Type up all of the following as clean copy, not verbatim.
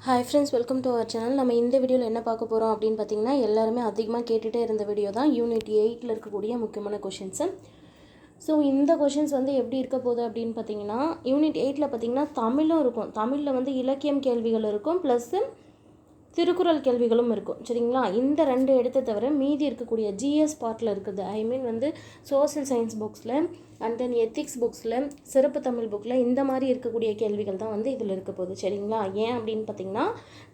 Hi friends, welcome to our channel. நம்ம இந்த வீடியோவில் என்ன பார்க்க போகிறோம் அப்படின்னு பார்த்தீங்கன்னா, எல்லாருமே அதிகமாக கேட்டுகிட்டே இருந்த வீடியோ தான் யூனிட் 8 இருக்கக்கூடிய முக்கியமான கொஷின்ஸு. ஸோ இந்த கொஷின்ஸ் வந்து எப்படி இருக்க போகுது அப்படின்னு பார்த்தீங்கன்னா, யூனிட் 8 பார்த்தீங்கன்னா தமிழும் இருக்கும். தமிழில் வந்து இலக்கியம் கேள்விகள் இருக்கும், ப்ளஸ்ஸு திருக்குறள் கேள்விகளும் இருக்கும். சரிங்களா? இந்த ரெண்டு எடுத்த தவிர மீதி இருக்கக்கூடிய ஜிஎஸ் பார்ட்டில் இருக்குது. ஐ மீன் வந்து சோசியல் சயின்ஸ் புக்ஸில் அண்ட் தென் எத்திக்ஸ் புக்ஸில், சிறப்பு தமிழ் புக்கில் இந்த மாதிரி இருக்கக்கூடிய கேள்விகள் தான் வந்து இதில் இருக்க போகுது. சரிங்களா? ஏன் அப்படின்னு பார்த்தீங்கன்னா,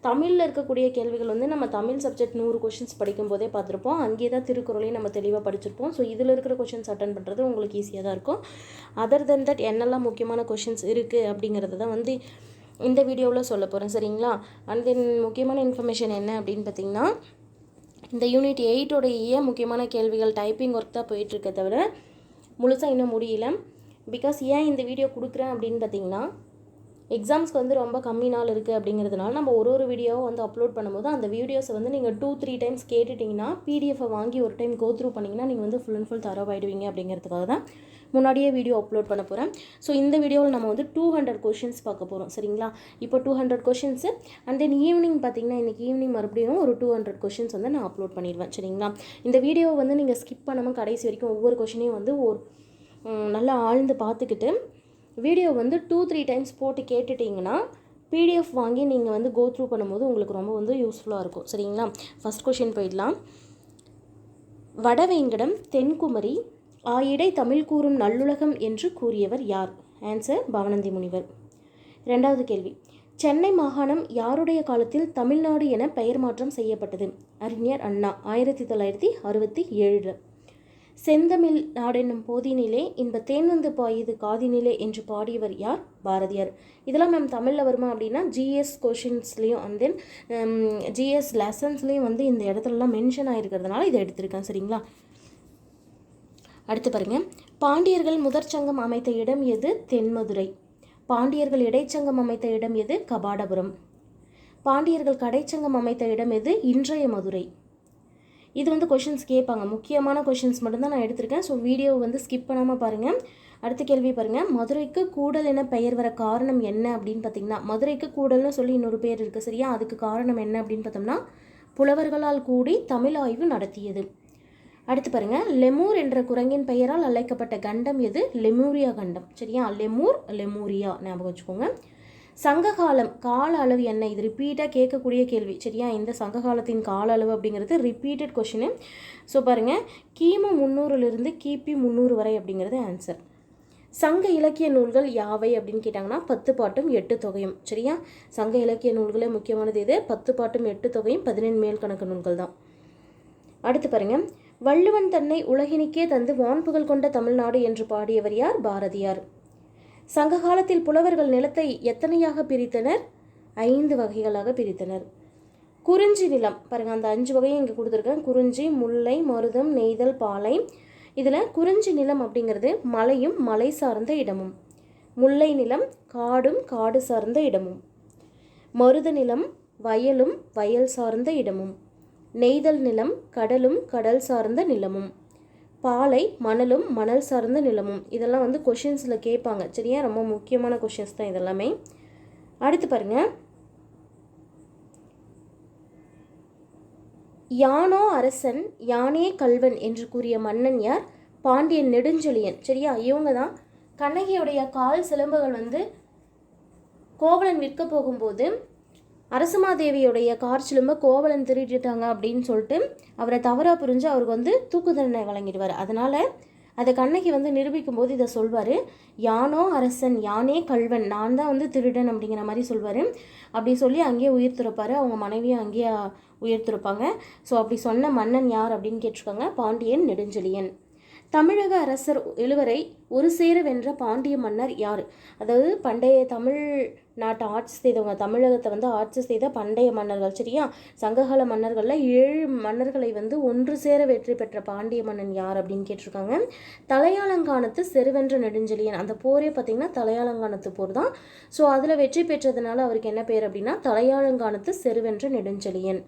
தமிழில் இருக்கக்கூடிய கேள்விகள் வந்து நம்ம தமிழ் சப்ஜெக்ட் 100 கொஷின்ஸ் படிக்கும் போதே பார்த்துருப்போம். அங்கே தான் திருக்குறளையும் நம்ம தெளிவாக படிச்சிருப்போம். ஸோ இதில் இருக்கிற கொஷின்ஸ் அட்டன் பண்ணுறது உங்களுக்கு ஈஸியாக தான் இருக்கும். அதர் தென் தட் என்னெல்லாம் முக்கியமான கொஷின்ஸ் இருக்குது அப்படிங்கிறது தான் வந்து இந்த வீடியோவில் சொல்ல போகிறேன். சரிங்களா? அண்ட் தென் முக்கியமான இன்ஃபர்மேஷன் என்ன அப்படின்னு பார்த்தீங்கன்னா, இந்த யூனிட் 8 முக்கியமான கேள்விகள் டைப்பிங் ஒர்க் தான் போயிட்டுருக்க தவிர முழுசாக இன்னும் முடியல. பிகாஸ் ஏன் இந்த வீடியோ கொடுக்குறேன் அப்படின்னு பார்த்தீங்கன்னா, எக்ஸாம்ஸ்க்கு வந்து ரொம்ப கம்மி நாள் இருக்குது அப்படிங்கிறதுனால நம்ம ஒரு வீடியோவை வந்து அப்லோட் பண்ணும்போது அந்த வீடியோஸை வந்து நீங்கள் 2-3 டைம்ஸ் கேட்டுட்டிங்கன்னா, பிடிஎஃபை வாங்கி ஒரு டைம் கோ த்ரூ பண்ணிங்கன்னா நீங்கள் வந்து ஃபுல் அண்ட் ஃபுல் தரவாயிடுவீங்க அப்படிங்கிறதுக்காக தான் முன்னாடியே வீடியோ அப்லோட் பண்ண போகிறேன். ஸோ இந்த வீடியோவில் நம்ம வந்து 200 கொஷின்ஸ் பார்க்க போகிறோம். சரிங்களா? இப்போ 200 கொஷின்ஸு அண்ட் தென் ஈவினிங் பார்த்தீங்கன்னா, இன்றைக்கி ஈவினிங் மறுபடியும் ஒரு 200 கொஷின்ஸ் வந்து நான் அப்லோட் பண்ணிடுவேன். சரிங்களா? இந்த வீடியோவை வந்து நீங்கள் ஸ்கிப் பண்ணாமல் கடைசி வரைக்கும் ஒவ்வொரு கொஷினையும் வந்து நல்லா ஆழ்ந்து பார்த்துக்கிட்டு வீடியோ வந்து 2-3 டைம்ஸ் போட்டு கேட்டுட்டிங்கன்னா பிடிஎஃப் வாங்கி நீங்கள் வந்து கோ த்ரூ பண்ணும்போது உங்களுக்கு ரொம்ப வந்து யூஸ்ஃபுல்லாக இருக்கும். சரிங்களா? ஃபஸ்ட் கொஷின் போயிடலாம். வடவேங்கடம் தென்குமரி ஆயிடை தமிழ் கூறும் நல்லுலகம் என்று கூறியவர் யார்? ஆன்சர் பவனந்தி முனிவர். ரெண்டாவது கேள்வி, சென்னை மாகாணம் யாருடைய காலத்தில் தமிழ்நாடு என பெயர் மாற்றம் செய்யப்பட்டது? அறிஞர் அண்ணா, 1967. செந்தமிழ் நாடென்னும் போதினிலே இன்ப தேன் வந்து பாயுது காதினிலே என்று பாடியவர் யார்? பாரதியார். இதெல்லாம் மேம் தமிழில் வருமா அப்படின்னா ஜிஎஸ் கொஷின்ஸ்லேயும் அண்ட் தென் ஜிஎஸ் லெசன்ஸ்லேயும் வந்து இந்த இடத்துலலாம் மென்ஷன் ஆகிருக்கிறதுனால இதை எடுத்திருக்கேன். சரிங்களா? அடுத்து பாருங்கள், பாண்டியர்கள் முதற் சங்கம் அமைத்த இடம் எது? தென்மதுரை. பாண்டியர்கள் இடைச்சங்கம் அமைத்த இடம் எது? கபாடபுரம். பாண்டியர்கள் கடைச்சங்கம் அமைத்த இடம் எது? இன்றைய மதுரை. இது வந்து கொஷின்ஸ் கேட்பாங்க. முக்கியமான கொஷின்ஸ் மட்டும்தான் நான் எடுத்திருக்கேன். ஸோ வீடியோவை வந்து ஸ்கிப் பண்ணாமல் பாருங்கள். அடுத்த கேள்வி பாருங்கள், மதுரைக்கு கூடல் என பெயர் வர காரணம் என்ன அப்படின்னு பார்த்தீங்கன்னா, மதுரைக்கு கூடல்னு சொல்லி இன்னொரு பேர் இருக்குது. சரியா? அதுக்கு காரணம் என்ன அப்படின்னு பார்த்தோம்னா, புலவர்களால் கூடி தமிழ் ஆய்வு நடத்தியது. அடுத்து பாருங்கள், லெமூர் என்ற குரங்கின் பெயரால் அழைக்கப்பட்ட கண்டம் எது? லெமூரியா கண்டம். சரியா? லெமூர், லெமூரியா ஞாபகம் வச்சுக்கோங்க. சங்ககாலம் கால அளவு என்ன? இது ரிப்பீட்டாக கேட்கக்கூடிய கேள்வி. சரியா? இந்த சங்ககாலத்தின் கால அளவு அப்படிங்கிறது ரிப்பீட்டட் கொஷினு. ஸோ பாருங்கள், கிமு 300லிருந்து கிபி 300 வரை அப்படிங்கிறது ஆன்சர். சங்க இலக்கிய நூல்கள் யாவை அப்படின்னு கேட்டாங்கன்னா 10 பாட்டும் 8 தொகையும். சரியா? சங்க இலக்கிய நூல்களே முக்கியமானது இது. 10 பாட்டும் 8 தொகையும் 17 மேல் கணக்கு நூல்கள் தான். அடுத்து பாருங்கள், வள்ளுவன் தன்னை உலகினிக்கே தந்து வான்புகழ் கொண்ட தமிழ்நாடு என்று பாடியவர் யார்? பாரதியார். சங்க காலத்தில் புலவர்கள் நிலத்தை எத்தனையாக பிரித்தனர்? 5 வகைகளாக பிரித்தனர். குறிஞ்சி நிலம் பாருங்கள், அந்த 5 வகையும் இங்கே கொடுத்துருக்கேன். குறிஞ்சி, முல்லை, மருதம், நெய்தல், பாலை. இதில் குறிஞ்சி நிலம் அப்படிங்கிறது மலையும் மலை சார்ந்த இடமும். முல்லை நிலம் காடும் காடு சார்ந்த இடமும். மருத நிலம் வயலும் வயல் சார்ந்த இடமும். நெய்தல் நிலம் கடலும் கடல் சார்ந்த நிலமும். பாலை மணலும் மணல் சார்ந்த நிலமும். இதெல்லாம் வந்து கொஷின்ஸில் கேட்பாங்க. சரியா? ரொம்ப முக்கியமான கொஷின்ஸ் தான் இதெல்லாமே. அடுத்து பாருங்கள், யானோ அரசன் யானே கல்வன் என்று கூறிய மன்னன் யார்? பாண்டியன் நெடுஞ்செழியன். சரியா? இவங்க தான் கண்ணகியுடைய கால் சிலம்புகள் வந்து கோவலன் விற்க போகும்போது அரசமாதேவியுடைய கார் சிலம்பை கோவலன் திருடிட்டாங்க அப்படின்னு சொல்லிட்டு அவரை தவறாக புரிஞ்சு அவருக்கு வந்து தூக்கு தண்டனை வழங்கிடுவார். அதனால் அதை கண்ணகி வந்து நிரூபிக்கும் போது இதை சொல்வார், யானோ அரசன் யானே கல்வன், நான் தான் வந்து திருடன் அப்படிங்கிற மாதிரி சொல்வார். அப்படி சொல்லி அங்கேயே உயிர் துறப்பார். அவங்க மனைவியும் அங்கேயே உயிர் துறப்பாங்க. ஸோ அப்படி சொன்ன மன்னன் யார் அப்படின்னு கேட்டிருக்காங்க, பாண்டியன் நெடுஞ்செழியன். தமிழக அரசர் எழுவரை ஒரு சேர வென்ற பாண்டிய மன்னர் யார்? அதாவது பண்டைய தமிழ் நாட்டை ஆட்சி செய்தவங்க, தமிழகத்தை வந்து ஆட்சி செய்த பண்டைய மன்னர்கள். சரியா? சங்ககால மன்னர்களில் 7 மன்னர்களை வந்து ஒன்று சேர வெற்றி பெற்ற பாண்டிய மன்னன் யார் அப்படின்னு கேட்டிருக்காங்க. தலையாலங்கானத்து செருவென்ற நெடுஞ்செழியன். அந்த போரே பார்த்திங்கன்னா தலையாலங்கானத்து போர் தான். ஸோ அதில் வெற்றி பெற்றதுனால அவருக்கு என்ன பேர் அப்படின்னா தலையாலங்கானத்து செருவென்ற நெடுஞ்செழியன்.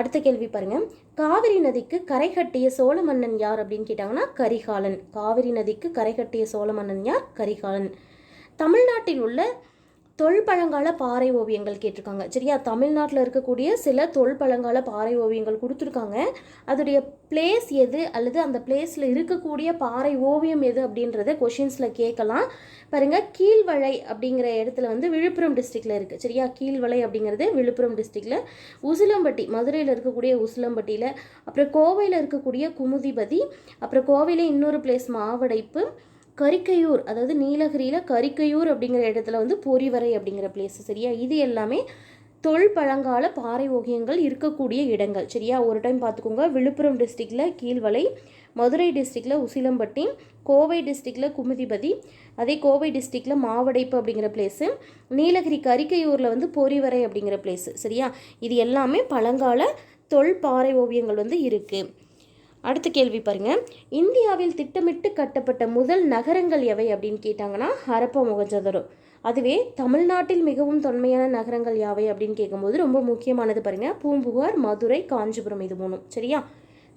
அடுத்த கேள்வி பாருங்க, காவிரி நதிக்கு கரை கட்டிய சோழ மன்னன் யார் அப்படின்னு கேட்டாங்கன்னா கரிகாலன். காவிரி நதிக்கு கரை கட்டிய சோழ மன்னன் யார்? கரிகாலன். தமிழ்நாட்டில் உள்ள தொல்பழங்கால பாறை ஓவியங்கள் கேட்டிருக்காங்க. சரியா, தமிழ்நாட்டில் இருக்கக்கூடிய சில தொல்பழங்கால பாறை ஓவியங்கள் கொடுத்துருக்காங்க. அதோடைய பிளேஸ் எது அல்லது அந்த பிளேஸில் இருக்கக்கூடிய பாறை ஓவியம் எது அப்படின்றத கொஷின்ஸில் கேட்கலாம். பாருங்கள், கீழ்வளை அப்படிங்கிற இடத்துல வந்து விழுப்புரம் டிஸ்ட்ரிக்டில் இருக்குது. சரியா, கீழ்வளை அப்படிங்கிறது விழுப்புரம் டிஸ்ட்ரிக்டில். உசிலம்பட்டி, மதுரையில் இருக்கக்கூடிய உசிலம்பட்டியில், அப்புறம் கோவையில் இருக்கக்கூடிய குமுதிபதி, அப்புறம் கோவையில் இன்னொரு பிளேஸ் மாவடைப்பு, கரிக்கையூர், அதாவது நீலகிரியில் கரிக்கையூர் அப்படிங்கிற இடத்துல வந்து பொறிவரை அப்படிங்கிற பிளேஸ். சரியா, இது எல்லாமே தொல்பழங்கால பாறை ஓவியங்கள் இருக்கக்கூடிய இடங்கள். சரியா, ஒரு டைம் பார்த்துக்கோங்க. விழுப்புரம் டிஸ்ட்ரிக்டில் கீழ்வளை, மதுரை டிஸ்ட்ரிக்டில் உசிலம்பட்டி, கோவை டிஸ்ட்ரிக்டில் குமுதிபதி, அதே கோவை டிஸ்ட்ரிக்டில் மாவடைப்பு அப்படிங்கிற பிளேஸு, நீலகிரி கரிக்கையூரில் வந்து பொறிவரை அப்படிங்கிற பிளேஸு. சரியா, இது எல்லாமே பழங்கால தொல்பாறை ஓவியங்கள் வந்து இருக்குது. அடுத்த கேள்வி பாருங்கள், இந்தியாவில் திட்டமிட்டு கட்டப்பட்ட முதல் நகரங்கள் எவை அப்படின்னு கேட்டாங்கன்னா ஹரப்பா, மொஹஞ்சதாரோ. அதுவே தமிழ்நாட்டில் மிகவும் தொன்மையான நகரங்கள் யாவை அப்படின்னு கேட்கும்போது ரொம்ப முக்கியமானது பாருங்கள், பூம்புகார், மதுரை, காஞ்சிபுரம், இது மூணும். சரியா,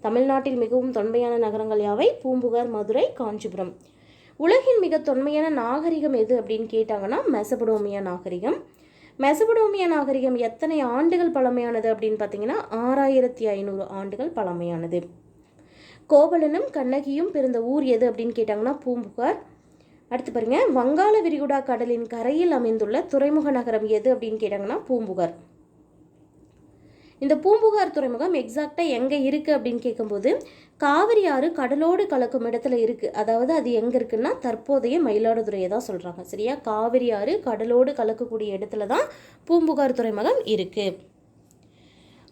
தமிழ்நாட்டில் மிகவும் தொன்மையான நகரங்கள் யாவை? பூம்புகார், மதுரை, காஞ்சிபுரம். உலகின் மிக தொன்மையான நாகரிகம் எது அப்படின்னு கேட்டாங்கன்னா மெசபடோமியா நாகரிகம். மெசபடோமியா நாகரிகம் எத்தனை ஆண்டுகள் பழமையானது அப்படின்னு பார்த்தீங்கன்னா 6500 ஆண்டுகள் பழமையானது. கோவலனும் கண்ணகியும் பிறந்த ஊர் எது அப்படின்னு கேட்டாங்கன்னா பூம்புகார். அடுத்து பாருங்க, வங்காள விரிகுடா கடலின் கரையில் அமைந்துள்ள துறைமுக நகரம் எது அப்படின்னு கேட்டாங்கன்னா பூம்புகார். இந்த பூம்புகார் துறைமுகம் எக்ஸாக்டாக எங்கே இருக்குது அப்படின்னு கேட்கும்போது காவிரி ஆறு கடலோடு கலக்கும் இடத்துல இருக்குது. அதாவது அது எங்கே இருக்குன்னா தற்போதைய மயிலாடுதுறையை தான் சொல்கிறாங்க. சரியா, காவிரி ஆறு கடலோடு கலக்கக்கூடிய இடத்துல தான் பூம்புகார் துறைமுகம் இருக்குது.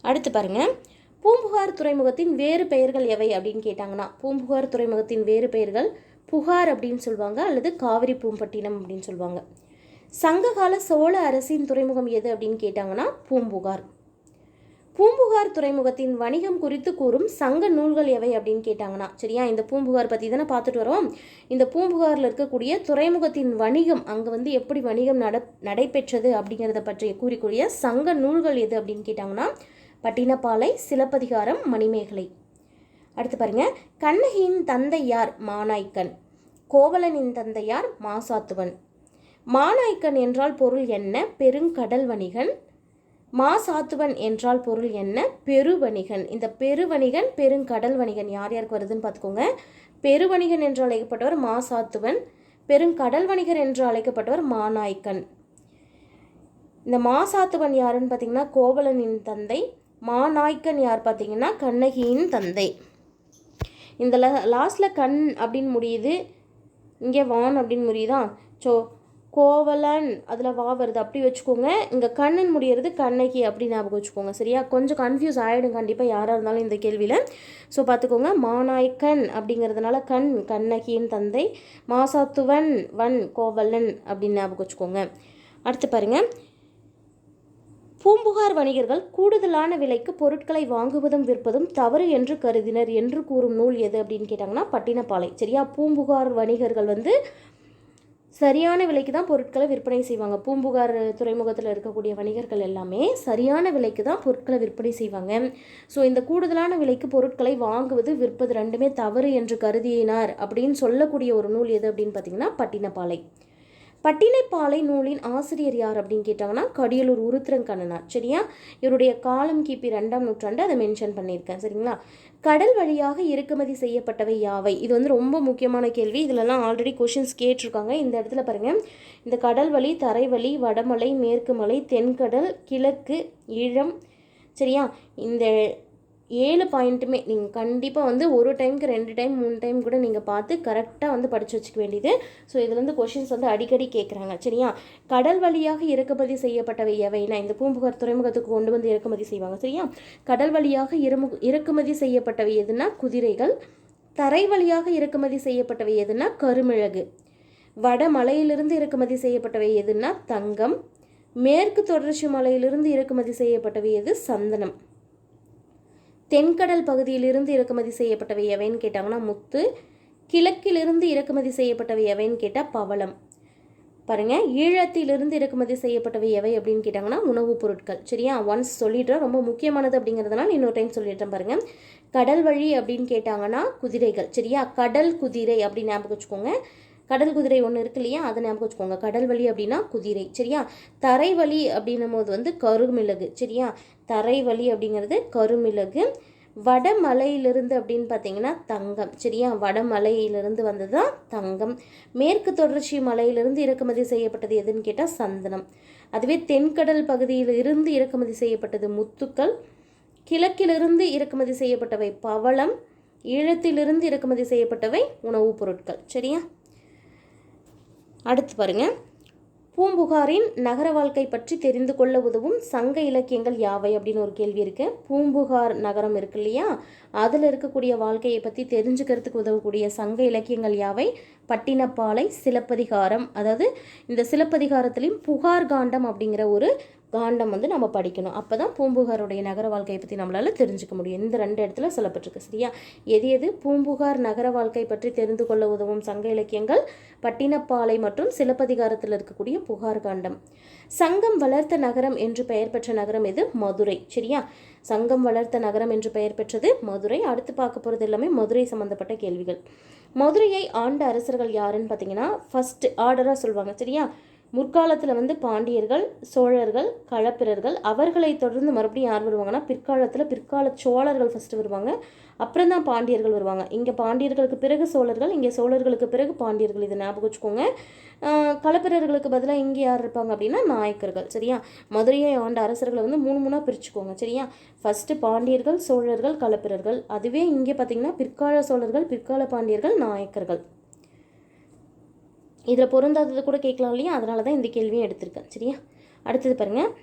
அடுத்து பாருங்கள், பூம்புகார் துறைமுகத்தின் வேறு பெயர்கள் எவை அப்படின்னு கேட்டாங்கன்னா பூம்புகார் துறைமுகத்தின் வேறு பெயர்கள் புகார் அப்படின்னு சொல்லுவாங்க, அல்லது காவிரி பூம்பட்டினம் அப்படின்னு சொல்லுவாங்க. சங்ககால சோழ அரசின் துறைமுகம் எது அப்படின்னு கேட்டாங்கன்னா பூம்புகார். பூம்புகார் துறைமுகத்தின் வணிகம் குறித்து கூறும் சங்க நூல்கள் எவை அப்படின்னு கேட்டாங்கன்னா, சரியா, இந்த பூம்புகார் பற்றி தானே பார்த்துட்டு வரோம். இந்த பூம்புகாரில் இருக்கக்கூடிய துறைமுகத்தின் வணிகம், அங்கே வந்து எப்படி வணிகம் நடைபெற்றது அப்படிங்கிறத பற்றி கூறிக்கூடிய சங்க நூல்கள் எது அப்படின்னு கேட்டாங்கன்னா பட்டினப்பாலை, சிலப்பதிகாரம், மணிமேகலை. அடுத்து பாருங்க, கண்ணகியின் தந்தை யார்? மாநாய்க்கன். கோவலனின் தந்தை யார்? மாசாத்துவன். மாநாய்க்கன் என்றால் பொருள் என்ன? பெருங்கடல் வணிகன். மாசாத்துவன் என்றால் பொருள் என்ன? பெருவணிகன். இந்த பெருவணிகன், பெருங்கடல் வணிகன் யார் யாருக்கு வருதுன்னு பார்த்துக்கோங்க. பெருவணிகன் என்று அழைக்கப்பட்டவர் மாசாத்துவன், பெருங்கடல் வணிகர் என்று அழைக்கப்பட்டவர் மாநாய்க்கன். இந்த மாசாத்துவன் யாருன்னு பார்த்தீங்கன்னா கோவலனின் தந்தை, மாநாய்க்கன் யார் பார்த்தீங்கன்னா கண்ணகியின் தந்தை. இந்த லாஸ்ட்டில் கண் அப்படின்னு முடியுது, இங்கே வான் அப்படின்னு முடியுதா? ஸோ கோவலன் அதில் வா வருது, அப்படி வச்சுக்கோங்க. இங்கே கண்ணன் முடிகிறது கண்ணகி அப்படி ஞாபகம் வச்சுக்கோங்க. சரியா, கொஞ்சம் கன்ஃபியூஸ் ஆகிடும் கண்டிப்பாக யாராக இருந்தாலும் இந்த கேள்வியில். ஸோ பார்த்துக்கோங்க, மாநாய்க்கன் அப்படிங்கிறதுனால கண் கண்ணகியின் தந்தை, மாசாத்துவன் வன் கோவலன் அப்படின்னு ஞாபகம் வச்சுக்கோங்க. அடுத்து பாருங்கள், பூம்புகார் வணிகர்கள் கூடுதலான விலைக்கு பொருட்களை வாங்குவதும் விற்பதும் தவறு என்று கருதினர் என்று கூறும் நூல் எது அப்படின்னு கேட்டாங்கன்னா பட்டினப்பாலை. சரியா, பூம்புகார் வணிகர்கள் வந்து சரியான விலைக்கு தான் பொருட்களை விற்பனை செய்வாங்க. பூம்புகார் துறைமுகத்தில் இருக்கக்கூடிய வணிகர்கள் எல்லாமே சரியான விலைக்கு தான் பொருட்களை விற்பனை செய்வாங்க. ஸோ இந்த கூடுதலான விலைக்கு பொருட்களை வாங்குவது விற்பது ரெண்டுமே தவறு என்று கருதினார் அப்படின்னு சொல்லக்கூடிய ஒரு நூல் எது அப்படின்னு பார்த்தீங்கன்னா பட்டினப்பாலை. பட்டினப்பாலை நூலின் ஆசிரியர் யார் அப்படின்னு கேட்டாங்கன்னா கடியலூர் உருத்திரங்கண்ணனார். சரியா, இவருடைய காலம் கிபி 2ஆம் நூற்றாண்டு, அதை மென்ஷன் பண்ணியிருக்கேன். சரிங்களா, கடல் வழியாக இறக்குமதி செய்யப்பட்டவை யாவை? இது வந்து ரொம்ப முக்கியமான கேள்வி. இதிலெல்லாம் ஆல்ரெடி கொஷின்ஸ் கேட்டிருக்காங்க. இந்த இடத்துல பாருங்கள், இந்த கடல் வழி, தரைவழி, வடமலை, மேற்கு மலை, தென்கடல், கிழக்கு, ஈழம். சரியா, இந்த 7 பாயிண்ட்டுமே நீங்கள் கண்டிப்பாக வந்து ஒரு டைமுக்கு 2 டைம் 3 டைம் கூட நீங்கள் பார்த்து கரெக்டாக வந்து படித்து வச்சுக்க வேண்டியது. ஸோ இதுலேருந்து கொஷின்ஸ் வந்து அடிக்கடி கேட்குறாங்க. சரியா, கடல் வழியாக இறக்குமதி செய்யப்பட்டவை எவைனா இந்த பூம்புகார் துறைமுகத்துக்கு கொண்டு வந்து இறக்குமதி செய்வாங்க. சரியா, கடல் வழியாக இறக்குமதி செய்யப்பட்டவை எதுனா குதிரைகள், தரை வழியாக இறக்குமதி செய்யப்பட்டவை எதுனா கருமிளகு, வடமலையிலிருந்து இறக்குமதி செய்யப்பட்டவை எதுனா தங்கம், மேற்கு தொடர்ச்சி மலையிலிருந்து இறக்குமதி செய்யப்பட்டவை எது சந்தனம், தென்கடல் பகுதியிலிருந்து இறக்குமதி செய்யப்பட்டவை எவைன்னு கேட்டாங்கன்னா முத்து, கிழக்கிலிருந்து இறக்குமதி செய்யப்பட்டவை எவைன்னு கேட்டால் பவளம். பாருங்கள், ஈழத்திலிருந்து இறக்குமதி செய்யப்பட்டவை எவை அப்படின்னு கேட்டாங்கன்னா உணவுப் பொருட்கள். சரியா, ஒன்ஸ் சொல்லிடுறேன், ரொம்ப முக்கியமானது அப்படிங்கிறதுனால இன்னொரு டைம் சொல்லிடுறேன் பாருங்கள். கடல் வழி அப்படின்னு கேட்டாங்கன்னா குதிரைகள். சரியா, கடல் குதிரை அப்படின்னு ஞாபகம் வச்சுக்கோங்க. கடல் குதிரை ஒன்று இருக்கு இல்லையா, அதை ஞாபகம் வச்சுக்கோங்க. கடல் வழி அப்படின்னா குதிரை, சரியா. தரை வழி அப்படின்னும் போது வந்து கருமிளகு, சரியா. தரை வழி அப்படிங்கிறது கருமிளகு. வடமலையிலிருந்து அப்படின்னு பார்த்தீங்கன்னா தங்கம், சரியா. வடமலையிலிருந்து வந்தது தான் தங்கம். மேற்கு தொடர்ச்சி மலையிலிருந்து இறக்குமதி செய்யப்பட்டது எதுன்னு கேட்டால் சந்தனம். அதுவே தென்கடல் பகுதியில் இருந்து இறக்குமதி செய்யப்பட்டது முத்துக்கள். கிழக்கிலிருந்து இறக்குமதி செய்யப்பட்டவை பவளம். ஈழத்திலிருந்து இறக்குமதி செய்யப்பட்டவை உணவுப் பொருட்கள், சரியா. அடுத்து பாருங்க, பூம்புகாரின் நகர வாழ்க்கை பற்றி தெரிந்து கொள்ள உதவும் சங்க இலக்கியங்கள் யாவை அப்படின்னு ஒரு கேள்வி இருக்கு. பூம்புகார் நகரம் இருக்கு இல்லையா, அதில் இருக்கக்கூடிய வாழ்க்கையை பற்றி தெரிஞ்சுக்கிறதுக்கு உதவக்கூடிய சங்க இலக்கியங்கள் யாவை? பட்டினப்பாலை, சிலப்பதிகாரம். அதாவது இந்த சிலப்பதிகாரத்திலையும் புகார் காண்டம் அப்படிங்கிற ஒரு காண்டம் வந்து நம்ம படிக்கணும். அப்போ தான் பூம்புகாருடைய நகர வாழ்க்கையை பற்றி நம்மளால் தெரிஞ்சுக்க முடியும். இந்த 2 இடத்துல சொல்லப்பட்டிருக்கு, சரியா. எது பூம்புகார் நகர வாழ்க்கை பற்றி தெரிந்து கொள்ள உதவும் சங்க இலக்கியங்கள்? பட்டினப்பாலை மற்றும் சிலப்பதிகாரத்தில் இருக்கக்கூடிய புகார் காண்டம். சங்கம் வளர்த்த நகரம் என்று பெயர் பெற்ற நகரம் எது? மதுரை, சரியா. சங்கம் வளர்த்த நகரம் என்று பெயர் பெற்றது மதுரை. அடுத்து பார்க்க போகிறது எல்லாமே மதுரை சம்மந்தப்பட்ட கேள்விகள். மதுரையை ஆண்ட அரசர்கள் யாருன்னு பார்த்தீங்கன்னா ஃபர்ஸ்ட் ஆர்டராக சொல்லுவாங்க, சரியா. முற்காலத்தில் வந்து பாண்டியர்கள், சோழர்கள், களப்பிரர்கள். அவர்களை தொடர்ந்து மறுபடியும் யார் வருவாங்கன்னா பிற்கால சோழர்கள் ஃபஸ்ட்டு வருவாங்க, அப்புறம் தான் பாண்டியர்கள் வருவாங்க. இங்கே பாண்டியர்களுக்கு பிறகு சோழர்கள், இங்கே சோழர்களுக்கு பிறகு பாண்டியர்கள். இதை ஞாபகம் வச்சுக்கோங்க. களப்பிரர்களுக்கு பதிலாக இங்கே யார் இருப்பாங்க அப்படின்னா நாயக்கர்கள், சரியா. மதுரையை ஆண்ட அரசர்களை வந்து 3 பிரிச்சுக்கோங்க, சரியா. ஃபஸ்ட்டு பாண்டியர்கள், சோழர்கள், களப்பிரர்கள். அதுவே இங்கே பார்த்தீங்கன்னா பிற்கால சோழர்கள், பிற்கால பாண்டியர்கள், நாயக்கர்கள். இதில் பொருந்தாதது கூட கேட்கலாம் இல்லையா, அதனால தான் இந்த கேள்வியும் எடுத்திருக்கேன், சரியா. அடுத்தது பாருங்கள்,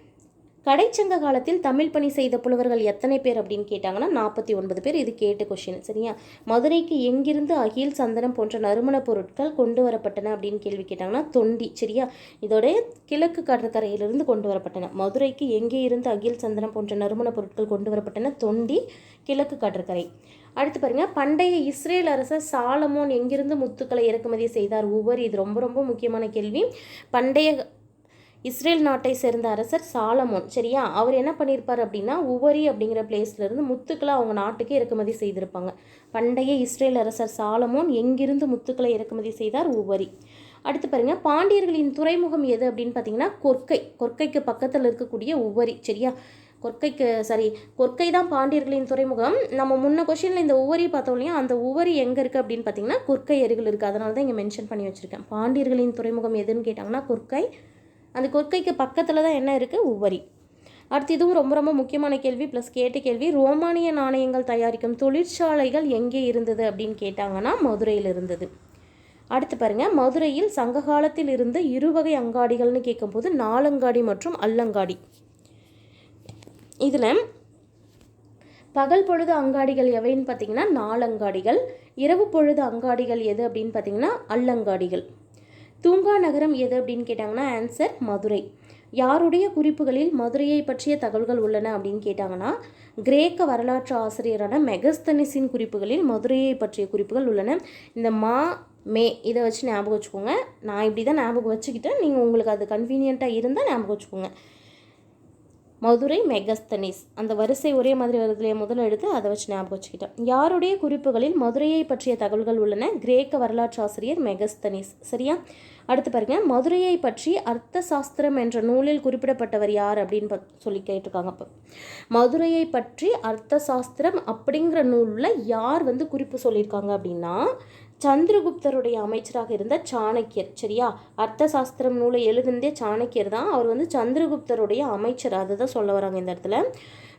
கடைச்சங்க காலத்தில் தமிழ் பணி செய்த புலவர்கள் எத்தனை பேர் அப்படின்னு கேட்டாங்கன்னா 49 பேர். இது கேட்ட கொஷின், சரியா. மதுரைக்கு எங்கிருந்து அகில், சந்தனம் போன்ற நறுமணப் பொருட்கள் கொண்டு வரப்பட்டன அப்படின்னு கேள்வி கேட்டாங்கன்னா தொண்டி, சரியா. இதோடைய கிழக்கு கடற்கரையிலிருந்து கொண்டு வரப்பட்டன. மதுரைக்கு எங்கே இருந்து அகில், சந்தனம் போன்ற நறுமணப் பொருட்கள் கொண்டு வரப்பட்டன? தொண்டி, கிழக்கு கடற்கரை. அடுத்து பாருங்க, பண்டைய இஸ்ரேல் அரசர் சாலமோன் எங்கிருந்து முத்துக்களை இறக்குமதி செய்தார்? உவரி. இது ரொம்ப ரொம்ப முக்கியமான கேள்வி. பண்டைய இஸ்ரேல் நாட்டை சேர்ந்த அரசர் சாலமோன், சரியா. அவர் என்ன பண்ணியிருப்பார் அப்படின்னா உவரி அப்படிங்கிற பிளேஸ்லேருந்து முத்துக்களை அவங்க நாட்டுக்கு இறக்குமதி செய்திருப்பாங்க. பண்டைய இஸ்ரேல் அரசர் சாலமோன் எங்கிருந்து முத்துக்களை இறக்குமதி செய்தார்? உவரி. அடுத்து பாருங்க, பாண்டியர்களின் துறைமுகம் எது அப்படின்னு பார்த்தீங்கன்னா கொர்க்கை. கொர்க்கைக்கு பக்கத்தில் இருக்கக்கூடிய உவரி, சரியா. கொர்க்கை தான் பாண்டியர்களின் துறைமுகம். நம்ம முன்ன கொஸ்டினில் இந்த உவரி பார்த்தோம் இல்லையா, அந்த உவரி எங்கே இருக்குது அப்படின்னு பார்த்தீங்கன்னா கொர்க்கை அருகில் இருக்குது. அதனால தான் இங்கே மென்ஷன் பண்ணி வச்சுருக்கேன். பாண்டியர்களின் துறைமுகம் எதுன்னு கேட்டாங்கன்னா கொர்க்கை. அந்த கொர்க்கைக்கு பக்கத்தில் தான் என்ன இருக்குது? உவரி. அடுத்து இதுவும் ரொம்ப ரொம்ப முக்கியமான கேள்வி ப்ளஸ் கேட்ட கேள்வி. ரோமானிய நாணயங்கள் தயாரிக்கும் தொழிற்சாலைகள் எங்கே இருந்தது அப்படின்னு கேட்டாங்கன்னா மதுரையில் இருந்தது. அடுத்து பாருங்கள், மதுரையில் சங்க காலத்தில் இருந்த இருவகை அங்காடிகள்னு கேட்கும்போது நாலங்காடி மற்றும் அல்லங்காடி. இதில் பகல் பொழுது அங்காடிகள் எவைன்னு பார்த்தீங்கன்னா நாலங்காடிகள். இரவு பொழுது அங்காடிகள் எது அப்படின்னு பார்த்தீங்கன்னா அல்லங்காடிகள். தூங்கா நகரம் எது அப்படின்னு கேட்டாங்கன்னா ஆன்சர் மதுரை. யாருடைய குறிப்புகளில் மதுரையை பற்றிய தகவல்கள் உள்ளன அப்படின்னு கேட்டாங்கன்னா கிரேக்க வரலாற்று ஆசிரியரான மெகஸ்தனிஸின் குறிப்புகளில் மதுரையை பற்றிய குறிப்புகள் உள்ளன. இந்த மே இதை வச்சு ஞாபகம் வச்சுக்கோங்க. நான் இப்படி தான் ஞாபகம் வச்சுக்கிட்டேன், நீங்கள் உங்களுக்கு அது கன்வீனியண்ட்டாக இருந்தால் ஞாபகம் வச்சுக்கோங்க. மதுரை மெகஸ்தனிஸ், அந்த வரிசை ஒரே மாதிரி வருதுலையே முதல்ல எடுத்து அதை வச்சு ஞாபகம் வச்சுக்கிட்டேன். யாருடைய குறிப்புகளில் மதுரையை பற்றிய தகவல்கள் உள்ளன? கிரேக்க வரலாற்று ஆசிரியர் மெகஸ்தனிஸ், சரியா. அடுத்து பாருங்க, மதுரையை பற்றி அர்த்த சாஸ்திரம் என்ற நூலில் குறிப்பிடப்பட்டவர் யார் அப்படின்னு சொல்லி கேட்டிருக்காங்க. அப்போ மதுரையை பற்றி அர்த்த சாஸ்திரம் அப்படிங்கிற நூலில் யார் வந்து குறிப்பு சொல்லியிருக்காங்க அப்படின்னா சந்திரகுப்தருடைய அமைச்சராக இருந்த சாணக்கியர், சரியா. அர்த்த சாஸ்திரம் நூலை எழுதுனதே சாணக்கியர் தான். அவர் வந்து சந்திரகுப்தருடைய அமைச்சர், அதை தான் சொல்ல வராங்க இந்த இடத்துல.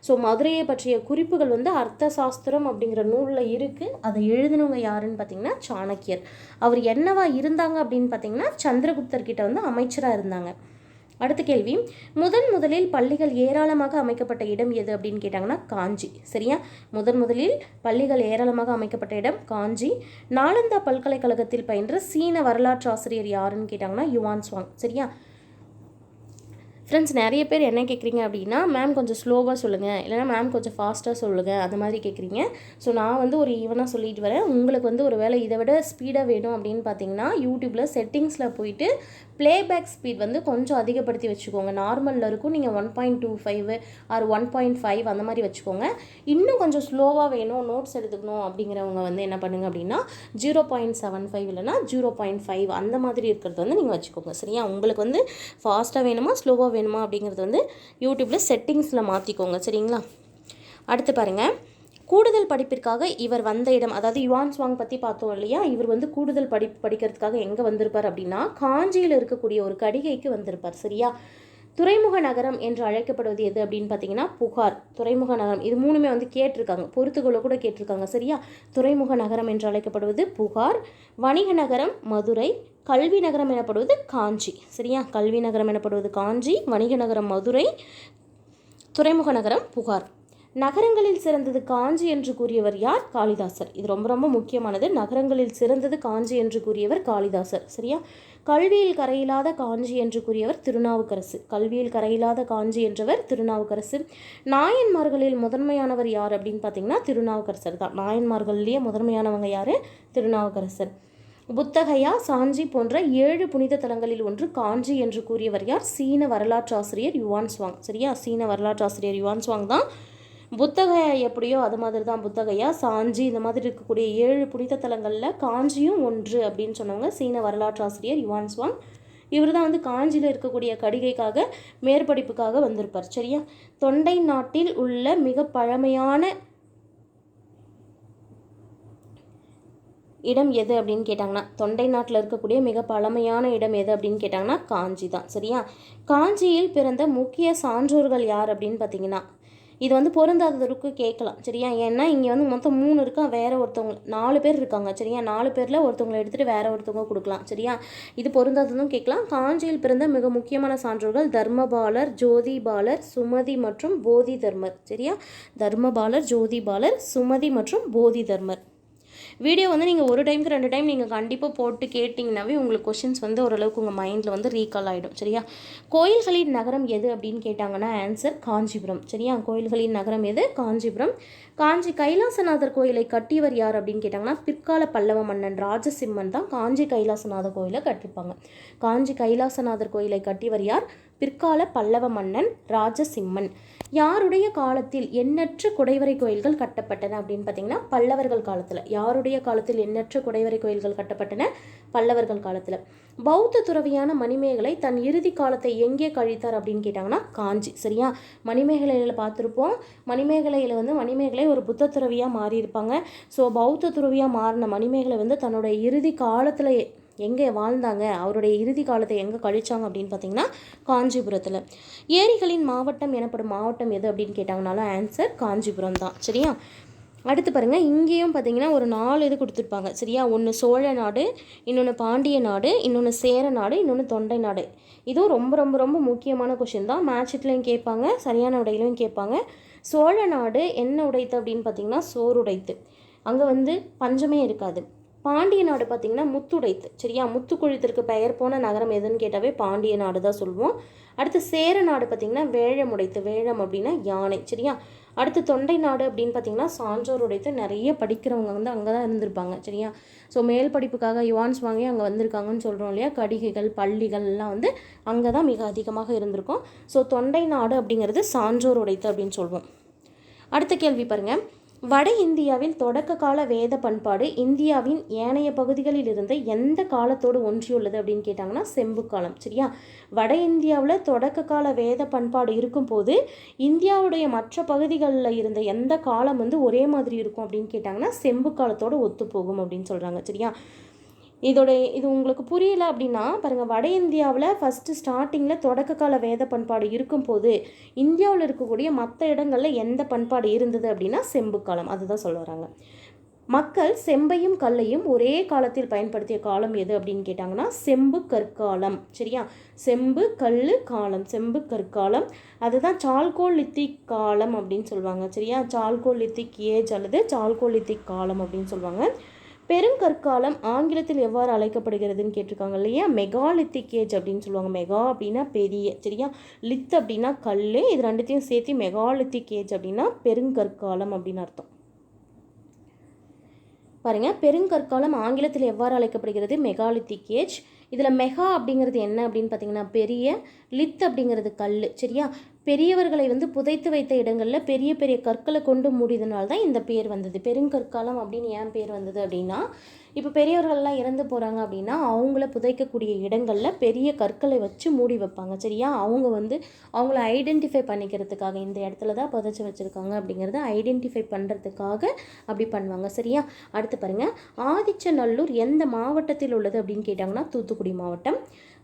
ஸோ மதுரையை பற்றிய குறிப்புகள் வந்து அர்த்த சாஸ்திரம் அப்படிங்கிற நூலில் இருக்குது. அதை எழுதினவங்க யாருன்னு பார்த்தீங்கன்னா சாணக்கியர். அவர் என்னவா இருந்தாங்க அப்படின்னு பார்த்தீங்கன்னா சந்திரகுப்தர்கிட்ட வந்து அமைச்சராக இருந்தாங்க. அடுத்த கேள்வி, முதலில் பள்ளிகள் ஏராளமாக அமைக்கப்பட்ட இடம் எது அப்படின்னு கேட்டாங்கன்னா காஞ்சி, சரியா. முதலில் பள்ளிகள் ஏராளமாக அமைக்கப்பட்ட இடம் காஞ்சி. நாலந்தா பல்கலைக்கழகத்தில் பயின்ற சீன வரலாற்று ஆசிரியர் யாருன்னு கேட்டாங்கன்னா யுவான் சுவாங், சரியா. ஃப்ரெண்ட்ஸ், நிறைய பேர் என்ன கேட்குறீங்க அப்படின்னா மேம் கொஞ்சம் ஸ்லோவாக சொல்லுங்கள், இல்லைனா மேம் கொஞ்சம் ஃபாஸ்ட்டாக சொல்லுங்கள், அந்த மாதிரி கேட்குறீங்க. ஸோ நான் வந்து ஒரு ஈவனாக சொல்லிட்டு வரேன். உங்களுக்கு வந்து ஒரு வேளை இதை விட ஸ்பீடாக வேணும் அப்படின்னு பார்த்தீங்கன்னா யூடியூப்பில் செட்டிங்ஸில் போயிட்டு ப்ளேபேக் ஸ்பீட் வந்து கொஞ்சம் அதிகப்படுத்தி வச்சுக்கோங்க. நார்மலில் இருக்கும், நீங்கள் 1.25 ஆர் 1.5 அந்த மாதிரி வச்சுக்கோங்க. இன்னும் கொஞ்சம் ஸ்லோவாக வேணும், நோட்ஸ் எடுத்துக்கணும் அப்படிங்கிறவங்க வந்து என்ன பண்ணுங்க அப்படின்னா 0.75 இல்லைனா 0.5 அந்த மாதிரி இருக்கிறது வந்து நீங்கள் வச்சுக்கோங்க. சரியா? உங்களுக்கு வந்து ஃபாஸ்ட்டாக வேணுமா ஸ்லோவாக வேணுமா அப்படிங்கிறது வந்து யூடியூப்பில் செட்டிங்ஸில் மாற்றிக்கோங்க. சரிங்களா? அடுத்து பாருங்கள், கூடுதல் படிப்பிற்காக இவர் வந்த இடம், அதாவது யுவான் சுவாங் பற்றி பார்த்தோம் இல்லையா? இவர் வந்து கூடுதல் படிக்கிறதுக்காக எங்கே வந்திருப்பார் அப்படின்னா காஞ்சியில் இருக்கக்கூடிய ஒரு கடிகைக்கு வந்திருப்பார். சரியா? துறைமுக நகரம் என்று அழைக்கப்படுவது எது அப்படின்னு பார்த்தீங்கன்னா புகார். துறைமுக நகரம், இது மூணுமே வந்து கேட்டிருக்காங்க, பொறுத்துக்களை கூட கேட்டிருக்காங்க. சரியா? துறைமுக நகரம் என்று அழைக்கப்படுவது புகார், வணிக நகரம் மதுரை, கல்வி நகரம் எனப்படுவது காஞ்சி. சரியா? கல்வி நகரம் எனப்படுவது காஞ்சி, வணிக நகரம் மதுரை, துறைமுக நகரம் புகார். நகரங்களில் சிறந்தது காஞ்சி என்று கூறியவர் யார்? காளிதாசர். இது ரொம்ப ரொம்ப முக்கியமானது. நகரங்களில் சிறந்தது காஞ்சி என்று கூறியவர் காளிதாசர். சரியா? கல்வியில் கரையில்லாத காஞ்சி என்று கூறியவர் திருநாவுக்கரசு. கல்வியில் கரையில்லாத காஞ்சி என்றவர் திருநாவுக்கரசு. நாயன்மார்களில் முதன்மையானவர் யார் அப்படின்னு பார்த்தீங்கன்னா திருநாவுக்கரசர் தான். நாயன்மார்களிலேயே முதன்மையானவங்க யார்? திருநாவுக்கரசர். புத்தகையா, சாஞ்சி போன்ற 7 புனித தலங்களில் ஒன்று காஞ்சி என்று கூறியவர் யார்? சீன வரலாற்றாசிரியர் யுவான் சுவாங். சரியா? சீன வரலாற்றாசிரியர் யுவான் சுவாங் தான். புத்தகையா எப்படியோ அது மாதிரி தான் புத்தகையா, சாஞ்சி இந்த மாதிரி இருக்கக்கூடிய 7 புனித தலங்களில் காஞ்சியும் ஒன்று அப்படின்னு சொன்னவங்க சீன வரலாற்றாசிரியர் யுவான் சுவாங். இவர் தான் வந்து காஞ்சியில் இருக்கக்கூடிய கடிகைக்காக மேற்படிப்புக்காக வந்திருப்பார். சரியா? தொண்டை நாட்டில் உள்ள மிக பழமையான இடம் எது அப்படின்னு கேட்டாங்கன்னா, தொண்டை நாட்டில் இருக்கக்கூடிய மிக பழமையான இடம் எது அப்படின்னு கேட்டாங்கன்னா காஞ்சி தான். சரியா? காஞ்சியில் பிறந்த முக்கிய சான்றோர்கள் யார் அப்படின்னு பார்த்தீங்கன்னா, இது வந்து பொருந்தாததற்கு கேட்கலாம். சரியா? ஏன்னா இங்கே வந்து மொத்தம் 3 இருக்கா, வேற ஒருத்தவங்க 4 பேர் இருக்காங்க. சரியா? 4 பேரில் ஒருத்தவங்களை எடுத்துகிட்டு வேற ஒருத்தவங்க கொடுக்கலாம். சரியா? இது பொருந்தாததும் கேட்கலாம். காஞ்சியில் பிறந்த மிக முக்கியமான சான்றோர்கள் தர்மபாலர், ஜோதிபாலர், சுமதி மற்றும் போதி தர்மர். சரியா? தர்மபாலர், ஜோதிபாலர், சுமதி மற்றும் போதி தர்மர். வீடியோ வந்து நீங்கள் ஒரு டைமுக்கு 2 டைம் நீங்கள் கண்டிப்பாக போட்டு கேட்டிங்கனாவே உங்களுக்கு கொஷின்ஸ் வந்து ஓரளவுக்கு உங்கள் மைண்டில் வந்து ரீகால் ஆகிடும். சரியா? கோயில்களின் நகரம் எது அப்படின்னு கேட்டாங்கன்னா ஆன்சர் காஞ்சிபுரம். சரியா? கோயில்களின் நகரம் எது? காஞ்சிபுரம். காஞ்சி கைலாசநாதர் கோயிலை கட்டியவர் யார் அப்படின்னு கேட்டாங்கன்னா பிற்கால பல்லவ மன்னன் ராஜசிம்மன் தான் காஞ்சி கைலாசநாதர் கோயிலை கட்டிருப்பாங்க. காஞ்சி கைலாசநாதர் கோயிலை கட்டியவர் யார்? பிற்கால பல்லவ மன்னன் ராஜசிம்மன். யாருடைய காலத்தில் எண்ணற்ற குடைவரை கோயில்கள் கட்டப்பட்டன அப்படின்னு பார்த்தீங்கன்னா பல்லவர்கள் காலத்தில். யாருடைய காலத்தில் எண்ணற்ற குடைவரை கோயில்கள் கட்டப்பட்டன? பல்லவர்கள் காலத்தில். பௌத்த துறவியான மணிமேகலை தன் இறுதி காலத்தை எங்கே கழித்தார் அப்படின்னு கேட்டாங்கன்னா காஞ்சி. சரியா? மணிமேகலையில் பார்த்துருப்போம். மணிமேகலையில் வந்து மணிமேகலை ஒரு புத்த துறவியாக மாறியிருப்பாங்க. ஸோ பௌத்த துறவியாக மாறின மணிமேகலை வந்து தன்னுடைய இறுதி காலத்தில் எங்கே வாழ்ந்தாங்க, அவருடைய இறுதி காலத்தை எங்கே கழிச்சாங்க அப்படின்னு பார்த்தீங்கன்னா காஞ்சிபுரத்தில். ஏரிகளின் மாவட்டம் எனப்படும் மாவட்டம் எது அப்படின்னு கேட்டாங்கனாலும் ஆன்சர் காஞ்சிபுரம் தான். சரியா? அடுத்து பாருங்கள், இங்கேயும் பார்த்தீங்கன்னா ஒரு 4 இது கொடுத்துருப்பாங்க. சரியா? ஒன்று சோழ நாடு, இன்னொன்று பாண்டிய நாடு, இன்னொன்று சேர நாடு, இன்னொன்று தொண்டை நாடு. இதுவும் ரொம்ப ரொம்ப ரொம்ப முக்கியமான கொஷின் தான். மேட்ச்லையும் கேட்பாங்க, சரியான உடையிலையும் கேட்பாங்க. சோழ நாடு என்ன உடைத்து அப்படின்னு பார்த்தீங்கன்னா சோறு உடைத்து, அங்கே வந்து பஞ்சமே இருக்காது. பாண்டிய நாடு பார்த்திங்கன்னா முத்துடைத்து. சரியா? முத்து குழித்திற்கு பெயர் போன நகரம் எதுன்னு கேட்டாவே பாண்டிய நாடு தான் சொல்லுவோம். அடுத்து சேர நாடு பார்த்திங்கன்னா வேழம் உடைத்து. வேழம் அப்படின்னா யானை. சரியா? அடுத்து தொண்டை நாடு அப்படின்னு பார்த்திங்கன்னா சான்றோர் உடைத்து. நிறைய படிக்கிறவங்க வந்து அங்கே தான் இருந்திருப்பாங்க. சரியா? ஸோ மேல் படிப்புக்காக யுவான் சுவாங்கே அங்கே வந்திருக்காங்கன்னு சொல்கிறோம் இல்லையா? கடிகைகள், பள்ளிகள் எல்லாம் வந்து அங்கே தான் மிக அதிகமாக இருந்திருக்கும். ஸோ தொண்டை நாடு அப்படிங்கிறது சான்றோர் உடைத்து அப்படின்னு சொல்லுவோம். அடுத்த கேள்வி பாருங்கள், வட இந்தியாவில் தொடக்க கால வேத பண்பாடு இந்தியாவின் ஏனைய பகுதிகளில் இருந்து எந்த காலத்தோடு ஒன்றியுள்ளது அப்படின்னு கேட்டாங்கன்னா செம்பு காலம். சரியா? வட இந்தியாவில் தொடக்க கால வேத பண்பாடு இருக்கும்போது இந்தியாவுடைய மற்ற பகுதிகளில் இருந்த எந்த காலம் வந்து ஒரே மாதிரி இருக்கும் அப்படின்னு கேட்டாங்கன்னா செம்பு காலத்தோடு ஒத்துப்போகும் அப்படின்னு சொல்கிறாங்க. சரியா? இது உங்களுக்கு புரியல அப்படின்னா பாருங்கள், வட இந்தியாவில் ஃபஸ்ட்டு ஸ்டார்டிங்கில் தொடக்க கால வேத பண்பாடு இருக்கும்போது இந்தியாவில் இருக்கக்கூடிய மற்ற இடங்களில் எந்த பண்பாடு இருந்தது அப்படின்னா செம்பு காலம். அதுதான் சொல்ல வராங்க. மக்கள் செம்பையும் கல்லையும் ஒரே காலத்தில் பயன்படுத்திய காலம் எது அப்படின்னு கேட்டாங்கன்னா செம்பு கற்காலம். சரியா? செம்பு கல் காலம், செம்பு கற்காலம். அதுதான் சால்கோலித்திக் காலம் அப்படின்னு சொல்லுவாங்க. சரியா? சால்கோலித்திக் ஏஜ் அல்லது சால்கோலித்திக் காலம் அப்படின்னு சொல்லுவாங்க. பெருங்கற்காலம் ஆங்கிலத்தில் எவ்வாறு அழைக்கப்படுகிறதுன்னு கேட்டிருக்காங்க இல்லையா? மெகாலித்திக் ஏஜ் அப்படின்னு சொல்லுவாங்க. மெகா அப்படின்னா பெரிய. சரியா? லித் அப்படின்னா கல். இது ரெண்டுத்தையும் சேர்த்து மெகாலித்திக் ஏஜ் அப்படின்னா பெருங்கற்காலம் அப்படின்னு அர்த்தம். பாருங்கள், பெருங்கற்காலம் ஆங்கிலத்தில் எவ்வாறு அழைக்கப்படுகிறது? Megalithic age. இதில் மெகா அப்படிங்கிறது என்ன அப்படின்னு பார்த்தீங்கன்னா பெரிய, லித் அப்படிங்கிறது கல். சரியா, பெரியவர்களை வந்து புதைத்து வைத்த இடங்களில் பெரிய பெரிய கற்களை கொண்டு மூடியதுனால தான் இந்த பேர் வந்தது. பெருங்கற்காலம் அப்படின்னு ஏன் பேர் வந்தது அப்படின்னா, இப்போ பெரியவர்கள்லாம் இறந்து போகிறாங்க அப்படின்னா அவங்கள புதைக்கக்கூடிய இடங்களில் பெரிய கற்களை வச்சு மூடி வைப்பாங்க. சரியா, அவங்க வந்து அவங்கள ஐடென்டிஃபை பண்ணிக்கிறதுக்காக இந்த இடத்துல தான் புதைச்சி வச்சுருக்காங்க அப்படிங்கிறத ஐடென்டிஃபை பண்ணுறதுக்காக அப்படி பண்ணுவாங்க. சரியா, அடுத்து பாருங்கள், ஆதிச்சநல்லூர் எந்த மாவட்டத்தில் உள்ளது அப்படின்னு கேட்டாங்கன்னா தூத்துக்குடி மாவட்டம்.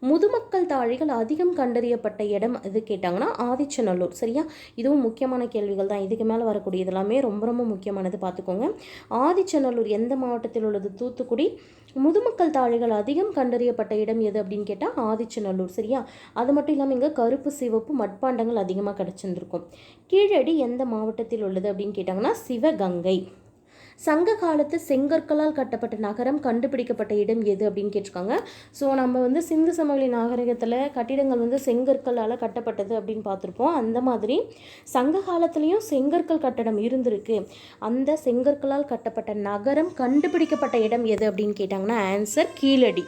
முதுமக்கள் தாழிகள் அதிகம் கண்டறியப்பட்ட இடம் எது கேட்டாங்கன்னா ஆதிச்சநல்லூர். சரியா, இதுவும் முக்கியமான கேள்விகள் தான். இதுக்கு மேலே வரக்கூடிய இதெல்லாமே ரொம்ப ரொம்ப முக்கியமானது, பார்த்துக்கோங்க. ஆதிச்சநல்லூர் எந்த மாவட்டத்தில் உள்ளது? தூத்துக்குடி. முதுமக்கள் தாழிகள் அதிகம் கண்டறியப்பட்ட இடம் எது அப்படின்னு கேட்டால் ஆதிச்சநல்லூர். சரியா, அது மட்டும் இல்லாமல் இங்கே கருப்பு சிவப்பு மட்பாண்டங்கள் அதிகமாக கிடச்சிருந்துருக்கும். கீழடி எந்த மாவட்டத்தில் உள்ளது அப்படின்னு கேட்டாங்கன்னா சிவகங்கை. சங்க காலத்து செங்கற்களால் கட்டப்பட்ட நகரம் கண்டுபிடிக்கப்பட்ட இடம் எது அப்படின்னு கேட்டிருக்காங்க. ஸோ நம்ம வந்து சிந்து சமவெளி நாகரிகத்தில் கட்டிடங்கள் வந்து செங்கற்களால் கட்டப்பட்டது அப்படின்னு பார்த்துருப்போம். அந்த மாதிரி சங்க காலத்துலேயும் செங்கற்கள் கட்டடம் இருந்திருக்கு. அந்த செங்கற்களால் கட்டப்பட்ட நகரம் கண்டுபிடிக்கப்பட்ட இடம் எது அப்படின்னு கேட்டாங்கன்னா ஆன்சர் கீழடி.